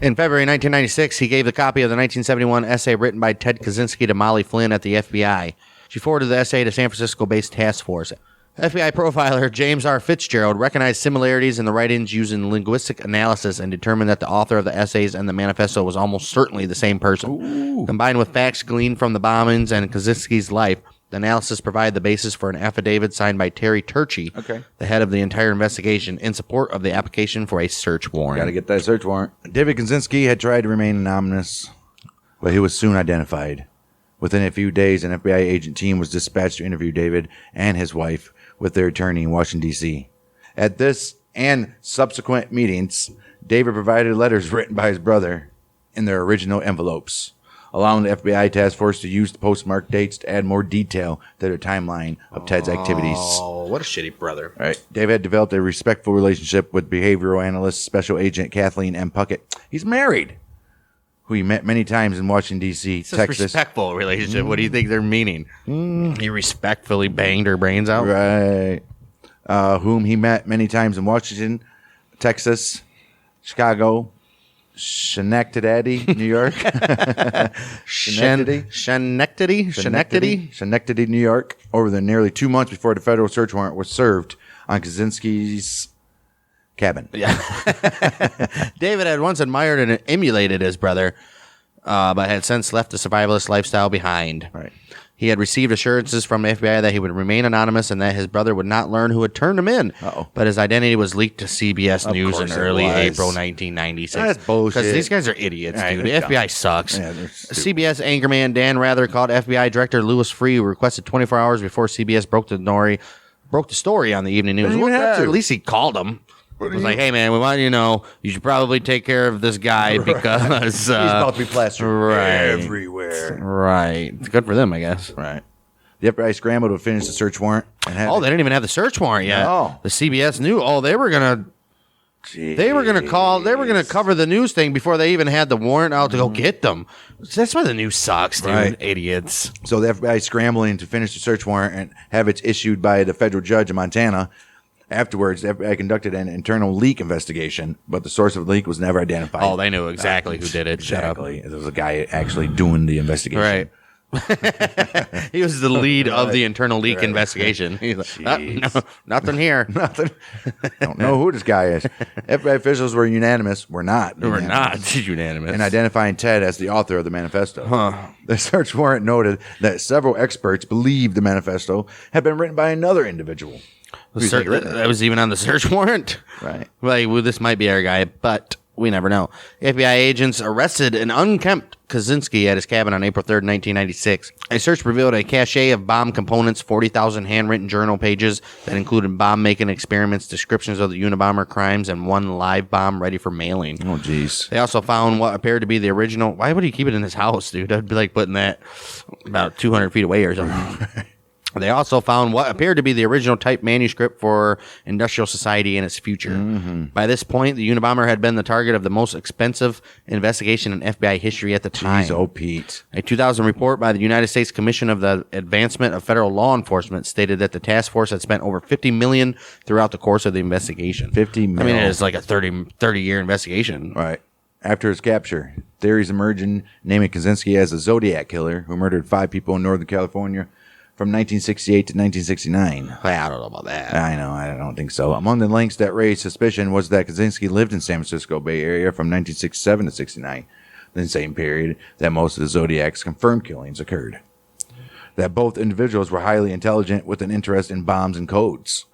In February 1996, he gave the copy of the 1971 essay written by Ted Kaczynski to Molly Flynn at the FBI. She forwarded the essay to San Francisco-based task force. FBI profiler James R. Fitzgerald recognized similarities in the writings using linguistic analysis and determined that the author of the essays and the manifesto was almost certainly the same person. Ooh. Combined with facts gleaned from the bombings and Kaczynski's life, the analysis provided the basis for an affidavit signed by Terry Turchi, the head of the entire investigation, in support of the application for a search warrant. Got to get that search warrant. David Kaczynski had tried to remain anonymous, but he was soon identified. Within a few days, an FBI agent team was dispatched to interview David and his wife with their attorney in Washington, D.C. At this and subsequent meetings, David provided letters written by his brother in their original envelopes, allowing the FBI task force to use the postmark dates to add more detail to their timeline of Ted's activities. Oh, what a shitty brother. Right. David had developed a respectful relationship with behavioral analyst Special Agent Kathleen M. Puckett. He's married, who he met many times in Washington, D.C., Texas. Respectful relationship. What do you think they're meaning? He respectfully banged her brains out? Right. Whom he met many times in Washington, Texas, Chicago, Schenectady, New York. Schenectady, New York, over the nearly 2 months before the federal search warrant was served on Kaczynski's cabin. Yeah. David had once admired and emulated his brother, but had since left the survivalist lifestyle behind. Right. He had received assurances from the FBI that he would remain anonymous and that his brother would not learn who had turned him in. But his identity was leaked to CBS News in early April 1996. That's bullshit. Because these guys are idiots, Right, dude. The they're FBI sucks. Yeah, CBS anchorman Dan Rather called FBI director Louis Freeh, who requested 24 hours before CBS broke the story on the evening news. You have to. At least he called him. It was like, hey, man, we want you to know you should probably take care of this guy because he's about to be plastered everywhere. Right. It's good for them, I guess. Right. The FBI scrambled to finish the search warrant. And had they didn't even have the search warrant yet. No. The CBS knew. They were gonna cover the news thing before they even had the warrant out to go get them. That's why the news sucks, dude. Right. Idiots. So the FBI scrambling to finish the search warrant and have it issued by the federal judge in Montana. Afterwards, the FBI conducted an internal leak investigation, but the source of the leak was never identified. Oh, they knew exactly who did it. Exactly. There was a guy actually doing the investigation. Right. He was the lead of the internal leak investigation. He's like, no, nothing here. Nothing. Don't know who this guy is. FBI officials were unanimous. We're not unanimous in identifying Ted as the author of the manifesto. The search warrant noted that several experts believed the manifesto had been written by another individual. That was even on the search warrant? Right. Well, this might be our guy, but we never know. FBI agents arrested an unkempt Kaczynski at his cabin on April 3rd, 1996. A search revealed a cache of bomb components, 40,000 handwritten journal pages that included bomb-making experiments, descriptions of the Unabomber crimes, and one live bomb ready for mailing. Oh, jeez. They also found what appeared to be the original... Why would he keep it in his house, dude? That'd be like putting that about 200 feet away or something. They also found what appeared to be the original type manuscript for Industrial Society and its future. By this point, the Unabomber had been the target of the most expensive investigation in FBI history at the time. Jeez, oh, Pete. A 2000 report by the United States Commission of the Advancement of Federal Law Enforcement stated that the task force had spent over $50 million throughout the course of the investigation. $50 million. I mean, it's like a 30-year investigation. Right. After his capture, theories emerging naming Kaczynski as a Zodiac killer who murdered 5 people in Northern California from 1968 to 1969. I don't know about that. I know. I don't think so. Among the links that raised suspicion was that Kaczynski lived in San Francisco Bay Area from 1967 to 69, the same period that most of the Zodiac's confirmed killings occurred. That both individuals were highly intelligent with an interest in bombs and codes,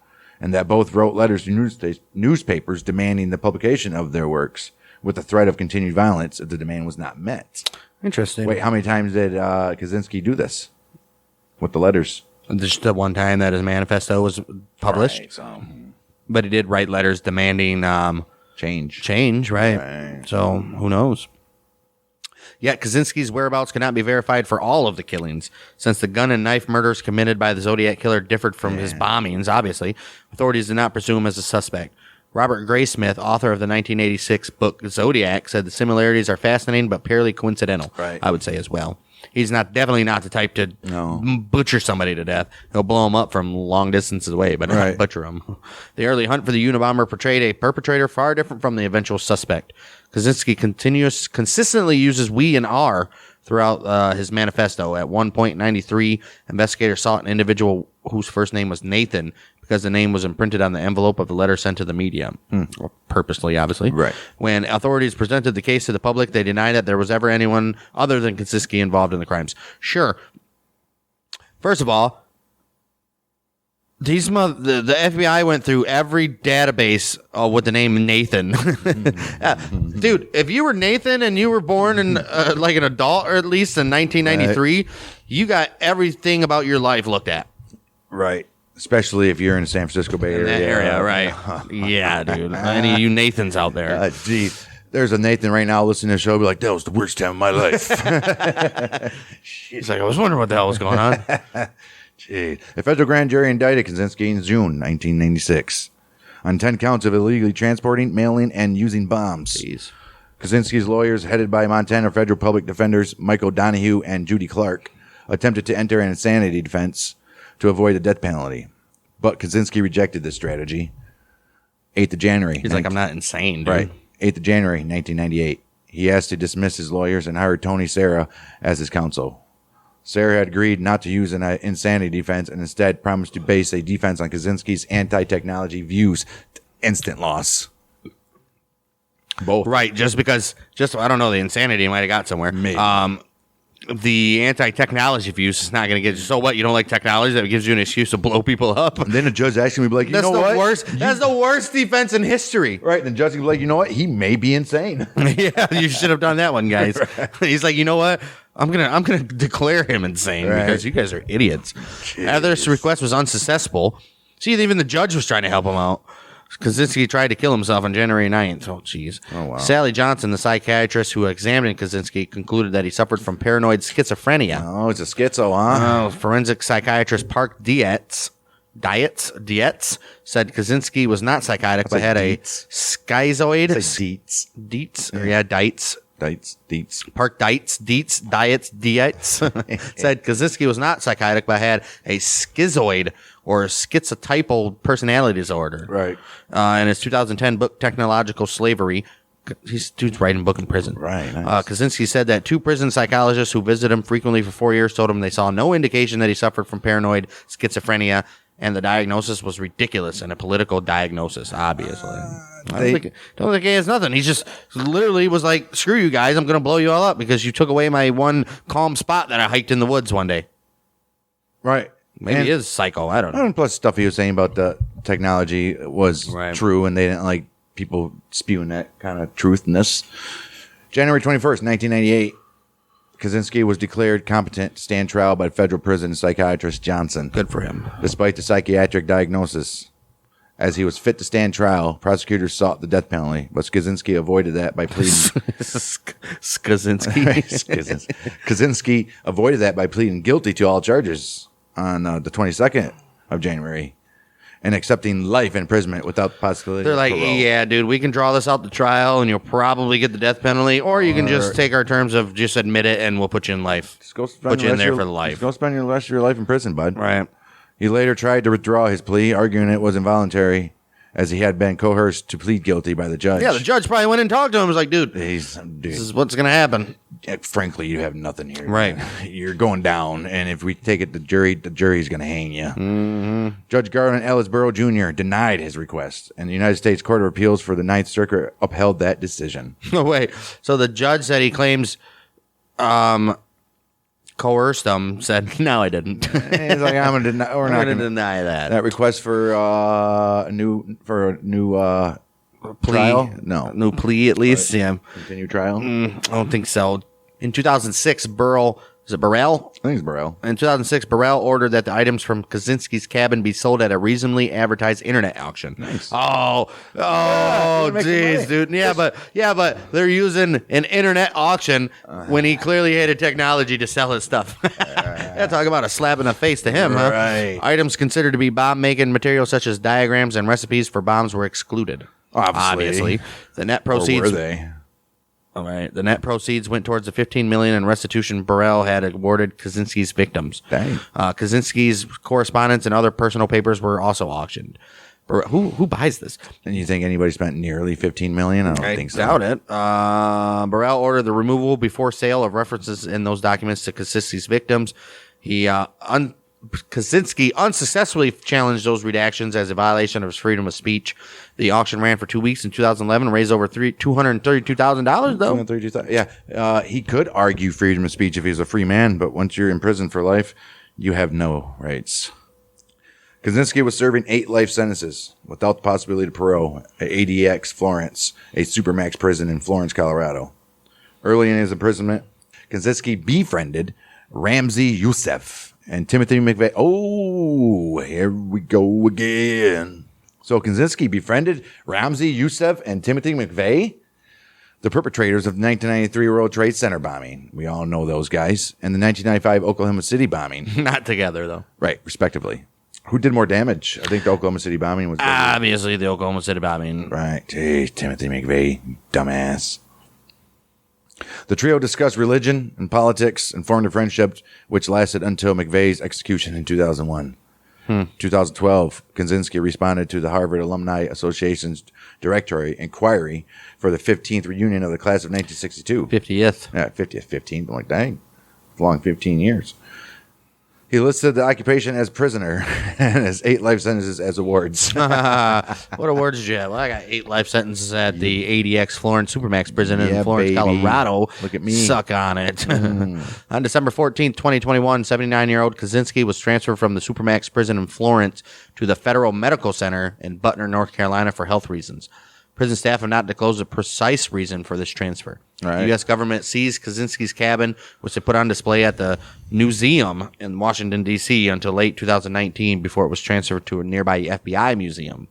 and that both wrote letters to newspapers demanding the publication of their works with the threat of continued violence if the demand was not met. Interesting. Wait, how many times did Kaczynski do this with the letters? Just the one time that his manifesto was published. Right, so. But he did write letters demanding change, right? So who knows? Yet Kaczynski's whereabouts cannot be verified for all of the killings. Since the gun and knife murders committed by the Zodiac Killer differed from his bombings, obviously, authorities did not pursue him as a suspect. Robert Graysmith, author of the 1986 book Zodiac, said the similarities are fascinating but purely coincidental, I would say as well. He's definitely not the type to butcher somebody to death. He'll blow them up from long distances away, but not butcher them. The early hunt for the Unabomber portrayed a perpetrator far different from the eventual suspect. Kaczynski consistently uses we and our throughout his manifesto. At one point, 93, investigators sought an individual whose first name was Nathan because the name was imprinted on the envelope of the letter sent to the media. Purposely, obviously. Right. When authorities presented the case to the public, they denied that there was ever anyone other than Kaczynski involved in the crimes. Sure. First of all, the FBI went through every database with the name Nathan. Dude, if you were Nathan and you were born in like an adult, or at least in 1993, you got everything about your life looked at. Right. Especially if you're in the San Francisco Bay Area. That area, right. Yeah, dude. Any of you Nathans out there. Geez. There's a Nathan right now listening to the show be like, that was the worst time of my life. He's like, I was wondering what the hell was going on. Gee. A federal grand jury indicted Kaczynski in June 1996 on 10 counts of illegally transporting, mailing, and using bombs. Jeez. Kaczynski's lawyers, headed by Montana federal public defenders Michael Donahue and Judy Clark, attempted to enter an insanity defense to avoid the death penalty. But Kaczynski rejected this strategy. 8th of January. He's like, I'm not insane, dude. Right. 8th of January, 1998. He asked to dismiss his lawyers and hired Tony Serra as his counsel. Serra had agreed not to use an insanity defense and instead promised to base a defense on Kaczynski's anti-technology views. Instant loss. Both. Right, I don't know, the insanity might have got somewhere. Maybe. The anti-technology views is not going to get you. So what? You don't like technology? That gives you an excuse to blow people up? And then the judge actually would be like, you know what? That's the worst defense in history. Right. And the judge would be like, you know what? He may be insane. Yeah, you should have done that one, guys. Right. He's like, you know what? I'm gonna declare him insane because you guys are idiots. After this request was unsuccessful, see, even the judge was trying to help him out. Kaczynski tried to kill himself on January 9th. Oh, jeez. Oh, wow. Sally Johnson, the psychiatrist who examined Kaczynski, concluded that he suffered from paranoid schizophrenia. Oh, it's a schizo, huh? Forensic psychiatrist Park Dietz said Kaczynski was not psychotic, but had a schizoid. Dietz. Yeah, Dietz. Park Dietz said Kaczynski was not psychotic, but had a schizoid or schizotypal personality disorder. Right. In his 2010 book, Technological Slavery, dude's writing a book in prison. Right. Nice. Kaczynski said that 2 prison psychologists who visited him frequently for 4 years told him they saw no indication that he suffered from paranoid schizophrenia, and the diagnosis was ridiculous and a political diagnosis, obviously. I don't think he has nothing. He just literally was like, screw you guys, I'm going to blow you all up because you took away my one calm spot that I hiked in the woods one day. Right. Maybe he is psycho. I don't know. And plus stuff he was saying about the technology was true, and they didn't like people spewing that kind of truthness. January 21st, 1998. Kaczynski was declared competent to stand trial by federal prison psychiatrist Johnson. Good for him. Despite the psychiatric diagnosis, as he was fit to stand trial, prosecutors sought the death penalty, but Kaczynski avoided that by pleading. Kaczynski avoided that by pleading guilty to all charges on the 22nd of January and accepting life imprisonment without the possibility They're like, parole. yeah, dude, we can draw this out to trial and you'll probably get the death penalty, or you can just take our terms of just admit it and we'll put you in life. Just go put you in there for the life. Just go spend the rest of your life in prison, bud. Right. He later tried to withdraw his plea, arguing it was involuntary, as he had been coerced to plead guilty by the judge. Yeah, the judge probably went and talked to him. Was like, dude, this is what's going to happen. Frankly, you have nothing here. Right. You're going down, and if we take it to jury, the jury's going to hang you. Mm-hmm. Judge Garland Ellisborough Jr. denied his request, and the United States Court of Appeals for the Ninth Circuit upheld that decision. No, wait. So the judge said he claims coerced him, said, "No, I didn't." He's like, "I'm gonna deny. We're not going gonna to deny that. that request for a new trial. No, New plea, at least. Yeah. continue trial. I don't think so. In 2006, Burrell. Is it Burrell? I think it's Burrell. In 2006, Burrell ordered that the items from Kaczynski's cabin be sold at a reasonably advertised internet auction. Nice. Oh, make some jeez, money. dude. Yeah, but they're using an internet auction when he clearly hated technology to sell his stuff. Yeah, talk about a slap in the face to him, Right. huh? Items considered to be bomb-making material, such as diagrams and recipes for bombs, were excluded. Obviously. The net Or proceeds. were they? All right. The net proceeds went towards the $15 million in restitution Burrell had awarded Kaczynski's victims. Dang. Kaczynski's correspondence and other personal papers were also auctioned. Who buys this? And you think anybody spent nearly $15 million? I don't think so. Doubt it. Burrell ordered the removal before sale of references in those documents to Kaczynski's victims. Kaczynski unsuccessfully challenged those redactions as a violation of his freedom of speech. The auction ran for 2 weeks in 2011, raised over $232,000, though. Yeah, he could argue freedom of speech if he was a free man, but once you're in prison for life, you have no rights. Kaczynski was serving 8 life sentences without the possibility of parole at ADX Florence, a supermax prison in Florence, Colorado. Early in his imprisonment, Kaczynski befriended Ramzi Youssef and Timothy McVeigh. Oh, here we go again. So Kaczynski befriended Ramzi Youssef and Timothy McVeigh, the perpetrators of the 1993 World Trade Center bombing. We all know those guys. And the 1995 Oklahoma City bombing. Not together, though. Right, respectively. Who did more damage? I think the Oklahoma City bombing was bigger. Obviously, the Oklahoma City bombing. Right. Jeez, Timothy McVeigh, dumbass. The trio discussed religion and politics and formed a friendship which lasted until McVeigh's execution in 2001. 2012, Kaczynski responded to the Harvard Alumni Association's directory inquiry for the 15th reunion of the class of 1962. 50th. Yeah, 50th, 15th. I'm like, dang, long 15 years. He listed the occupation as prisoner and his 8 life sentences as awards. What awards did you have? Well, I got 8 life sentences at the ADX Florence Supermax prison in Florence, baby. Colorado. Look at me. Suck on it. On December 14th, 2021, 79-year-old Kaczynski was transferred from the Supermax prison in Florence to the Federal Medical Center in Butner, North Carolina for health reasons. Prison staff have not disclosed a precise reason for this transfer. Right. The U.S. government seized Kaczynski's cabin, which they put on display at the museum in Washington, D.C. until late 2019 before it was transferred to a nearby FBI museum.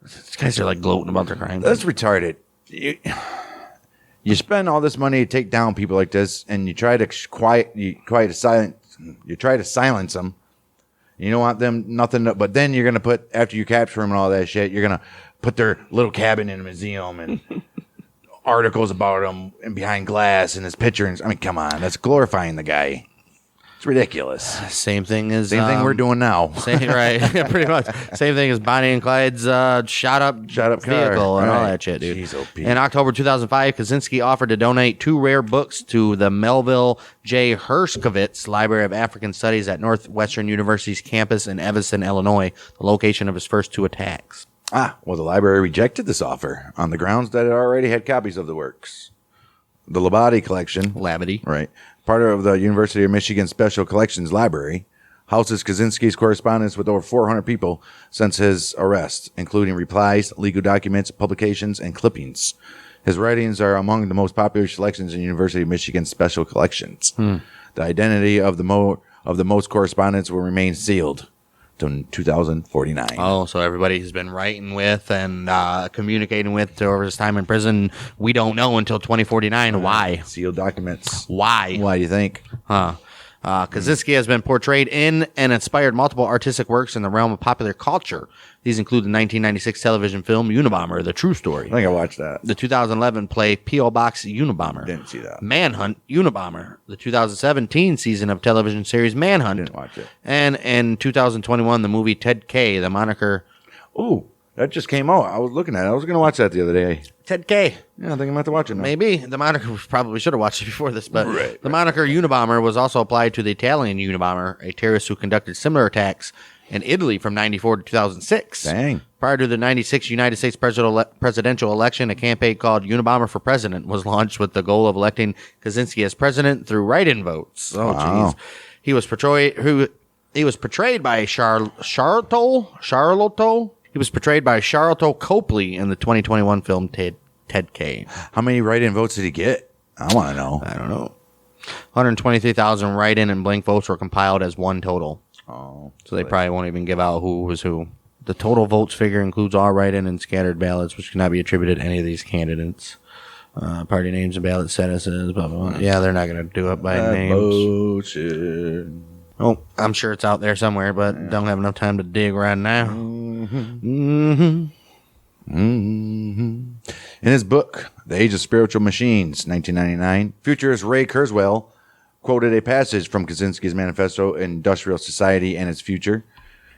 These guys are like gloating about their crimes. That's retarded. You spend all this money to take down people like this, and you try to silence them. You don't want them nothing, but then you're gonna put, after you capture them and all that shit, you're gonna put their little cabin in a museum and articles about him and behind glass and his pictures. I mean, come on, that's glorifying the guy. It's ridiculous. Same thing We're doing now. Right, yeah, pretty much. Same thing as Bonnie and Clyde's shot up car. vehicle and all Right. that shit, dude. Jeez, OP. In October 2005, Kaczynski offered to donate 2 rare books to the Melville J. Hershkovitz Library of African Studies at Northwestern University's campus in Evanston, Illinois, the location of his first 2 attacks. Well, the library rejected this offer on the grounds that it already had copies of the works. The Labadie collection, Labadie. right, part of the University of Michigan Special Collections Library, houses Kaczynski's correspondence with over 400 people since his arrest, including replies, legal documents, publications, and clippings. His writings are among the most popular selections in University of Michigan Special Collections. The identity of the most correspondence will remain sealed to 2049. Oh, so everybody he's been writing with and communicating with over his time in prison, we don't know until 2049. Why? Sealed documents. Why? Why do you think? Kaczynski has been portrayed in and inspired multiple artistic works in the realm of popular culture. These include the 1996 television film Unabomber, The True Story. I think I watched that. The 2011 play P.O. Box Unabomber. Didn't see that. Manhunt Unabomber. The 2017 season of television series Manhunt. Didn't watch it. And in 2021, the movie Ted K. The moniker... Ooh, that just came out. I was looking at it. I was going to watch that the other day. Ted K. Yeah, I think I'm going to watch it now. Maybe. The moniker, probably should have watched it before this, but Right. the moniker Unabomber was also applied to the Italian Unabomber, a terrorist who conducted similar attacks in Italy from 94 to 2006. Dang. Prior to the 96 United States presidential election, a campaign called Unabomber for President was launched with the goal of electing Kaczynski as president through write-in votes. Oh, jeez. He was portrayed by Charlotte Copley in the 2021 film Ted K. How many write-in votes did he get? I want to know. I don't know. 123,000 write-in and blank votes were compiled as one total. Oh. So they probably won't even give out who was who. The total votes figure includes all write-in and scattered ballots, which cannot be attributed to any of these candidates. Party names and ballot statuses, blah, blah, blah. Yeah, they're not going to do it by names. Bullshit. Oh, I'm sure it's out there somewhere, but don't have enough time to dig right now. In his book, The Age of Spiritual Machines, 1999, futurist Ray Kurzweil quoted a passage from Kaczynski's manifesto, Industrial Society and Its Future.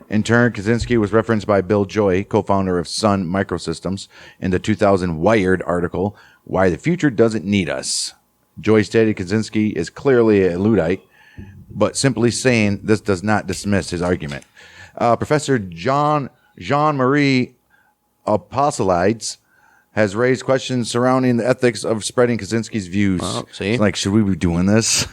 In turn, Kaczynski was referenced by Bill Joy, co-founder of Sun Microsystems, in the 2000 Wired article, Why the Future Doesn't Need Us. Joy stated Kaczynski is clearly a Luddite, but simply saying this does not dismiss his argument. Professor Jean-Marie Apostolides has raised questions surrounding the ethics of spreading Kaczynski's views. Oh, see? It's like, should we be doing this?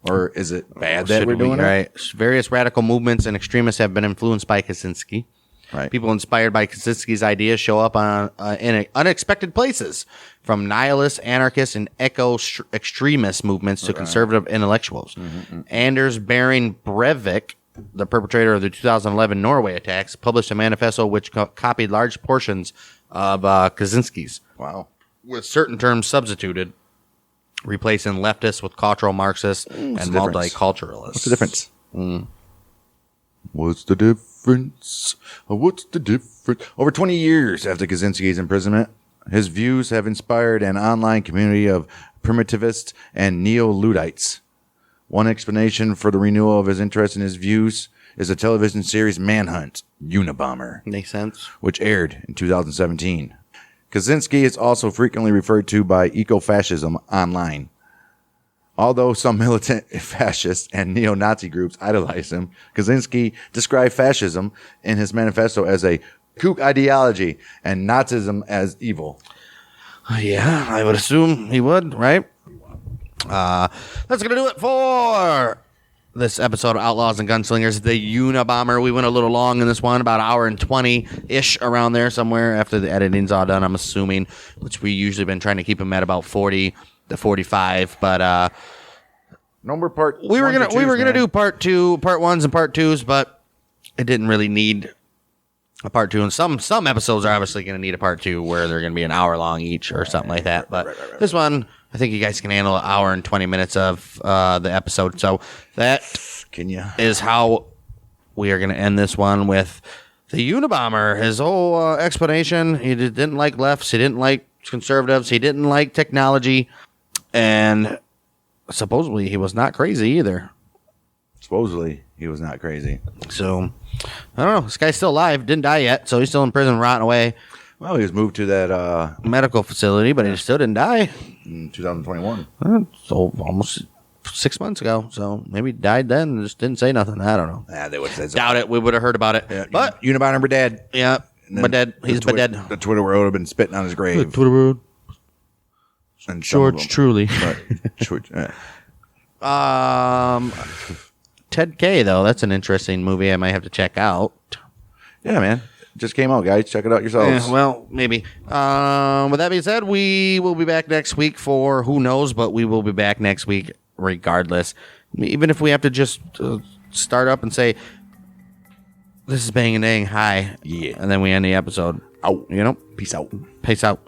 Or is it bad that we're doing it? Right. Various radical movements and extremists have been influenced by Kaczynski. Right. People inspired by Kaczynski's ideas show up in unexpected places, from nihilist, anarchist, and eco-extremist movements to conservative intellectuals. Anders Behring Breivik, the perpetrator of the 2011 Norway attacks, published a manifesto which copied large portions of Kaczynski's. Wow. With certain terms substituted, replacing leftists with cultural Marxists and multiculturalists. What's the difference? What's the difference? What's the difference? Over 20 years after Kaczynski's imprisonment, his views have inspired an online community of primitivists and neo-Luddites. One explanation for the renewal of his interest in his views is the television series Manhunt, Unabomber. Makes sense. Which aired in 2017. Kaczynski is also frequently referred to by eco-fascism online. Although some militant fascist and neo-Nazi groups idolize him, Kaczynski described fascism in his manifesto as a kook ideology and Nazism as evil. Yeah, I would assume he would, right? That's going to do it for this episode of Outlaws and Gunslingers, the Unabomber. We went a little long in this one, about an hour and 20-ish around there somewhere after the editing's all done, I'm assuming, which we usually been trying to keep them at about 40 to 45, but Number part we were gonna do part ones and part twos, but it didn't really need a part two, and some episodes are obviously going to need a part two where they're going to be an hour long each or something like that. But this one, I think you guys can handle an hour and 20 minutes of the episode. So that is how we are going to end this one with the Unabomber. His whole explanation: he didn't like lefts, he didn't like conservatives, he didn't like technology, and supposedly he was not crazy either. Supposedly he was not crazy. So I don't know. This guy's still alive. Didn't die yet. So he's still in prison rotting away. Well, he was moved to that medical facility, but he still didn't die. In 2021. So almost 6 months ago. So maybe he died then and just didn't say nothing. I don't know. Yeah, they would say so. Doubt it. We would have heard about it. Yeah, but Unabomber dead. Yeah. But dead. He's but dead. The Twitter world would have been spitting on his grave. The Twitter world. And George Truly. Ted K, though, that's an interesting movie I might have to check out. Yeah, man. Just came out, guys. Check it out yourselves. Yeah, well, maybe. With that being said, we will be back next week for who knows, but we will be back next week regardless. Even if we have to just start up and say, this is Bang and Dang, hi. Yeah. And then we end the episode. Out. You know? Peace out. Peace out.